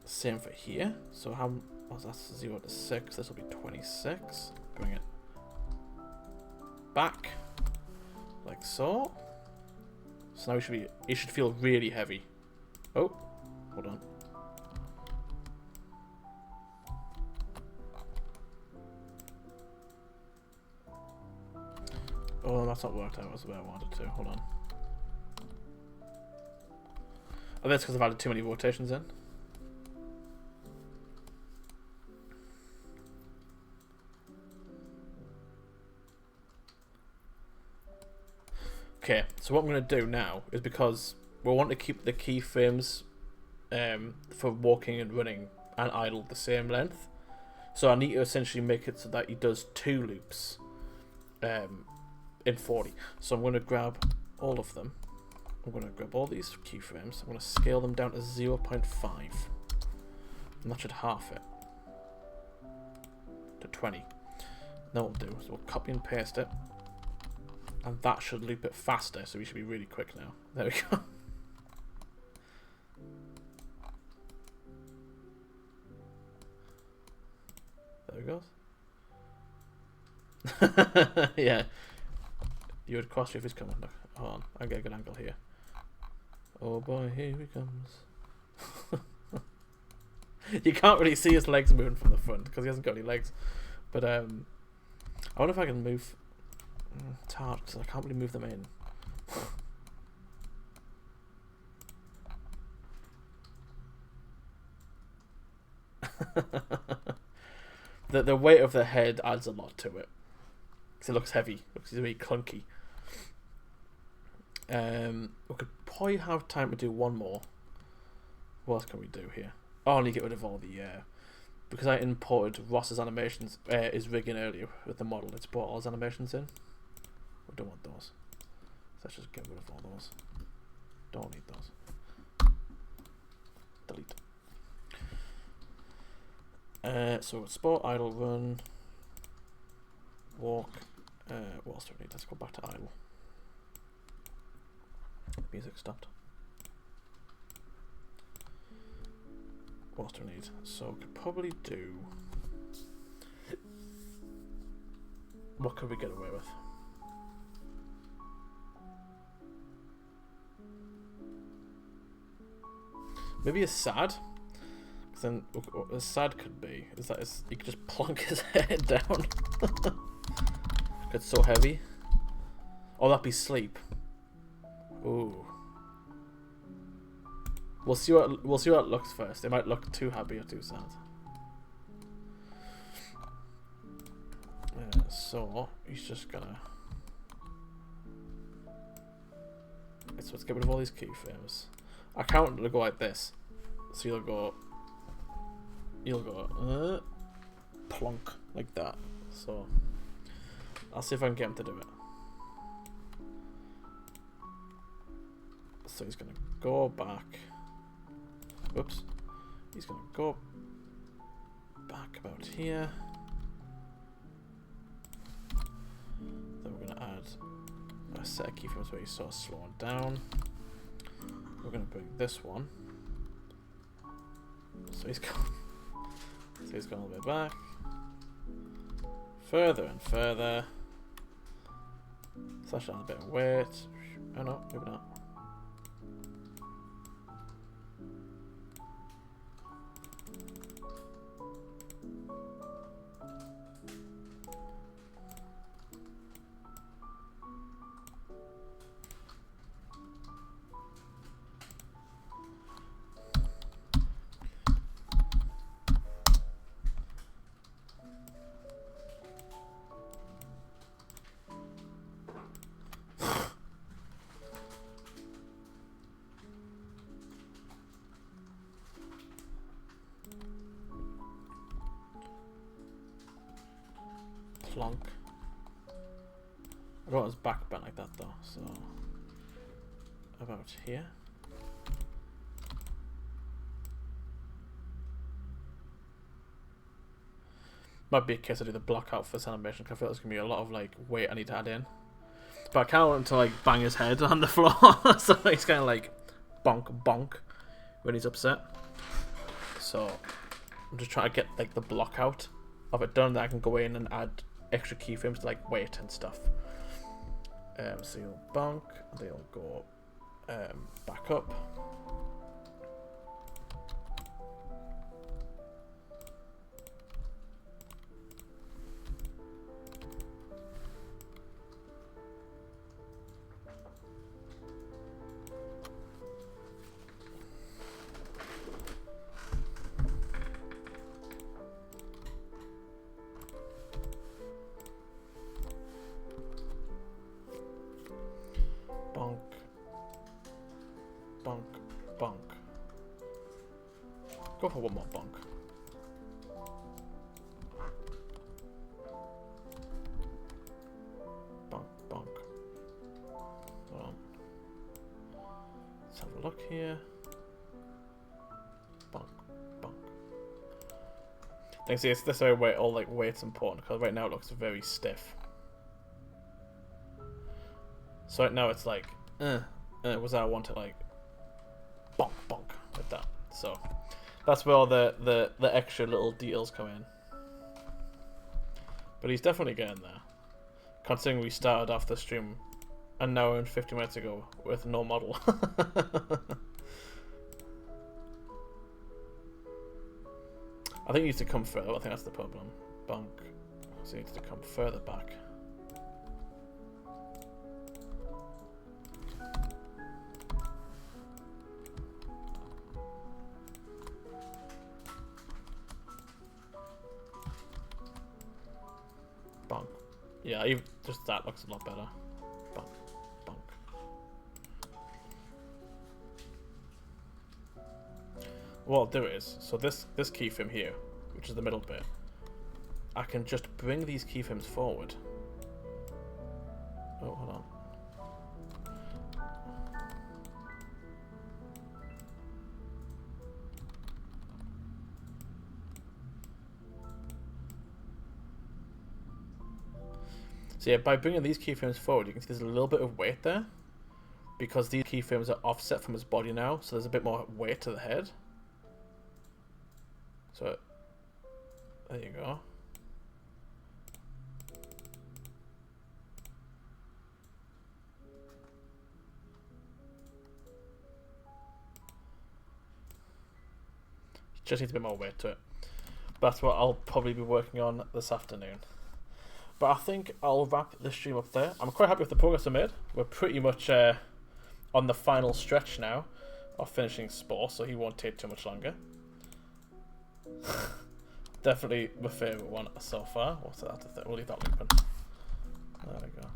Same for here. So how was that 0 to 6? This will be 26. Bring it back like so. So now it should feel really heavy. Oh, hold on. Oh, that's not worked out as the way I wanted to. Hold on. Oh, that's because I've added too many rotations in. Okay, so what I'm going to do now is, because we want to keep the keyframes for walking and running and idle the same length, so I need to essentially make it so that he does 2 loops in 40. So I'm going to grab all of them. I'm going to grab all these keyframes. I'm going to scale them down to 0.5. And that should half it. to 20. That will do. So we'll copy and paste it. And that should loop it faster, so we should be really quick now. There we go. There it goes. Yeah. You would cross if he's coming. Look, hold on. I'll get a good angle here. Oh boy, here he comes. You can't really see his legs moving from the front because he hasn't got any legs. But I wonder if I can move. It's hard because I can't really move them in. The weight of the head adds a lot to it. Because it looks heavy. It looks really clunky. We could probably have time to do one more. What else can we do here? Oh, I need to get rid of all the because I imported Ross's animations, his rigging earlier with the model. It's brought all his animations in. We don't want those. So let's just get rid of all those. Don't need those. Delete. So sport, idle, run, walk. What else do we need? Let's go back to idle. Music stopped. What else do we need? So we could probably do. What could we get away with? Maybe a sad. Then what a sad could be is that he could just plonk his head down. It's so heavy. Oh, that'd be sleep. Ooh. We'll see what it looks first. It might look too happy or too sad. So he's just gonna. So let's get rid of all these keyframes. I count to go like this. So you'll go plonk like that. So I'll see if I can get him to do it. So he's gonna go back. Oops. He's gonna go back about here. Then we're gonna add a set of keyframes where he's sort of slowing down. We're gonna bring this one. So he's gone. So he's gone all the way back. Further and further. Slash down a bit of weight. Oh no, maybe not. Plonk. I don't want his back bent like that though, so about here. Might be a case I do the block out for this animation because I feel there's gonna be a lot of like weight I need to add in. But I can't want him to like bang his head on the floor, so he's kind of like bonk bonk when he's upset. So I'm just trying to get like the block out of it done, that I can go in and add extra keyframes to like weight and stuff. So you'll bonk, they'll go back up. Bonk, bonk, bonk. Go for one more bonk. Bonk, bonk. Hold on. Let's have a look here. Bonk, bonk. Like, see, it's this way where all like weight's important because right now it looks very stiff. So right now it's like, was I want it like, bonk bonk like that. So that's where all the extra little deals come in. But he's definitely getting there, considering we started off the stream an hour and 50 minutes ago with no model. I think he needs to come further. I think that's the problem. Bonk. So he needs to come further back. Bonk. Yeah, even just that looks a lot better. Bonk. Bonk. What I'll do is, so this keyframe here, which is the middle bit, I can just bring these keyframes forward. Oh, hold on. So yeah, by bringing these keyframes forward, you can see there's a little bit of weight there, because these keyframes are offset from his body now, so there's a bit more weight to the head. So, there you go. Just needs a bit more weight to it. That's what I'll probably be working on this afternoon. But I think I'll wrap the stream up there. I'm quite happy with the progress I made. We're pretty much on the final stretch now of finishing Spore, so he won't take too much longer. Definitely my favourite one so far. What's that? We'll leave that open. There we go.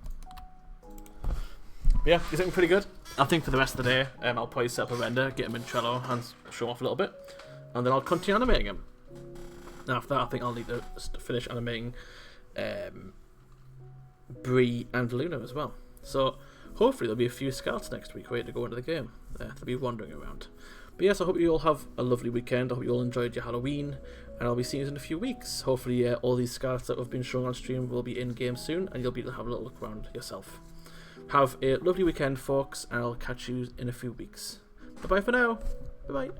But yeah, he's looking pretty good. I think for the rest of the day, I'll probably set up a render, get him in Trello, and show him off a little bit, and then I'll continue animating him. After that, I think I'll need to finish animating Bree and Luna as well. So hopefully there'll be a few scouts next week ready to go into the game. They'll be wandering around. But yes, I hope you all have a lovely weekend. I hope you all enjoyed your Halloween, and I'll be seeing you in a few weeks. Hopefully all these scouts that have been shown on stream will be in game soon, and you'll be able to have a little look around yourself. Have a lovely weekend, folks, and I'll catch you in a few weeks. Bye bye for now. Bye bye.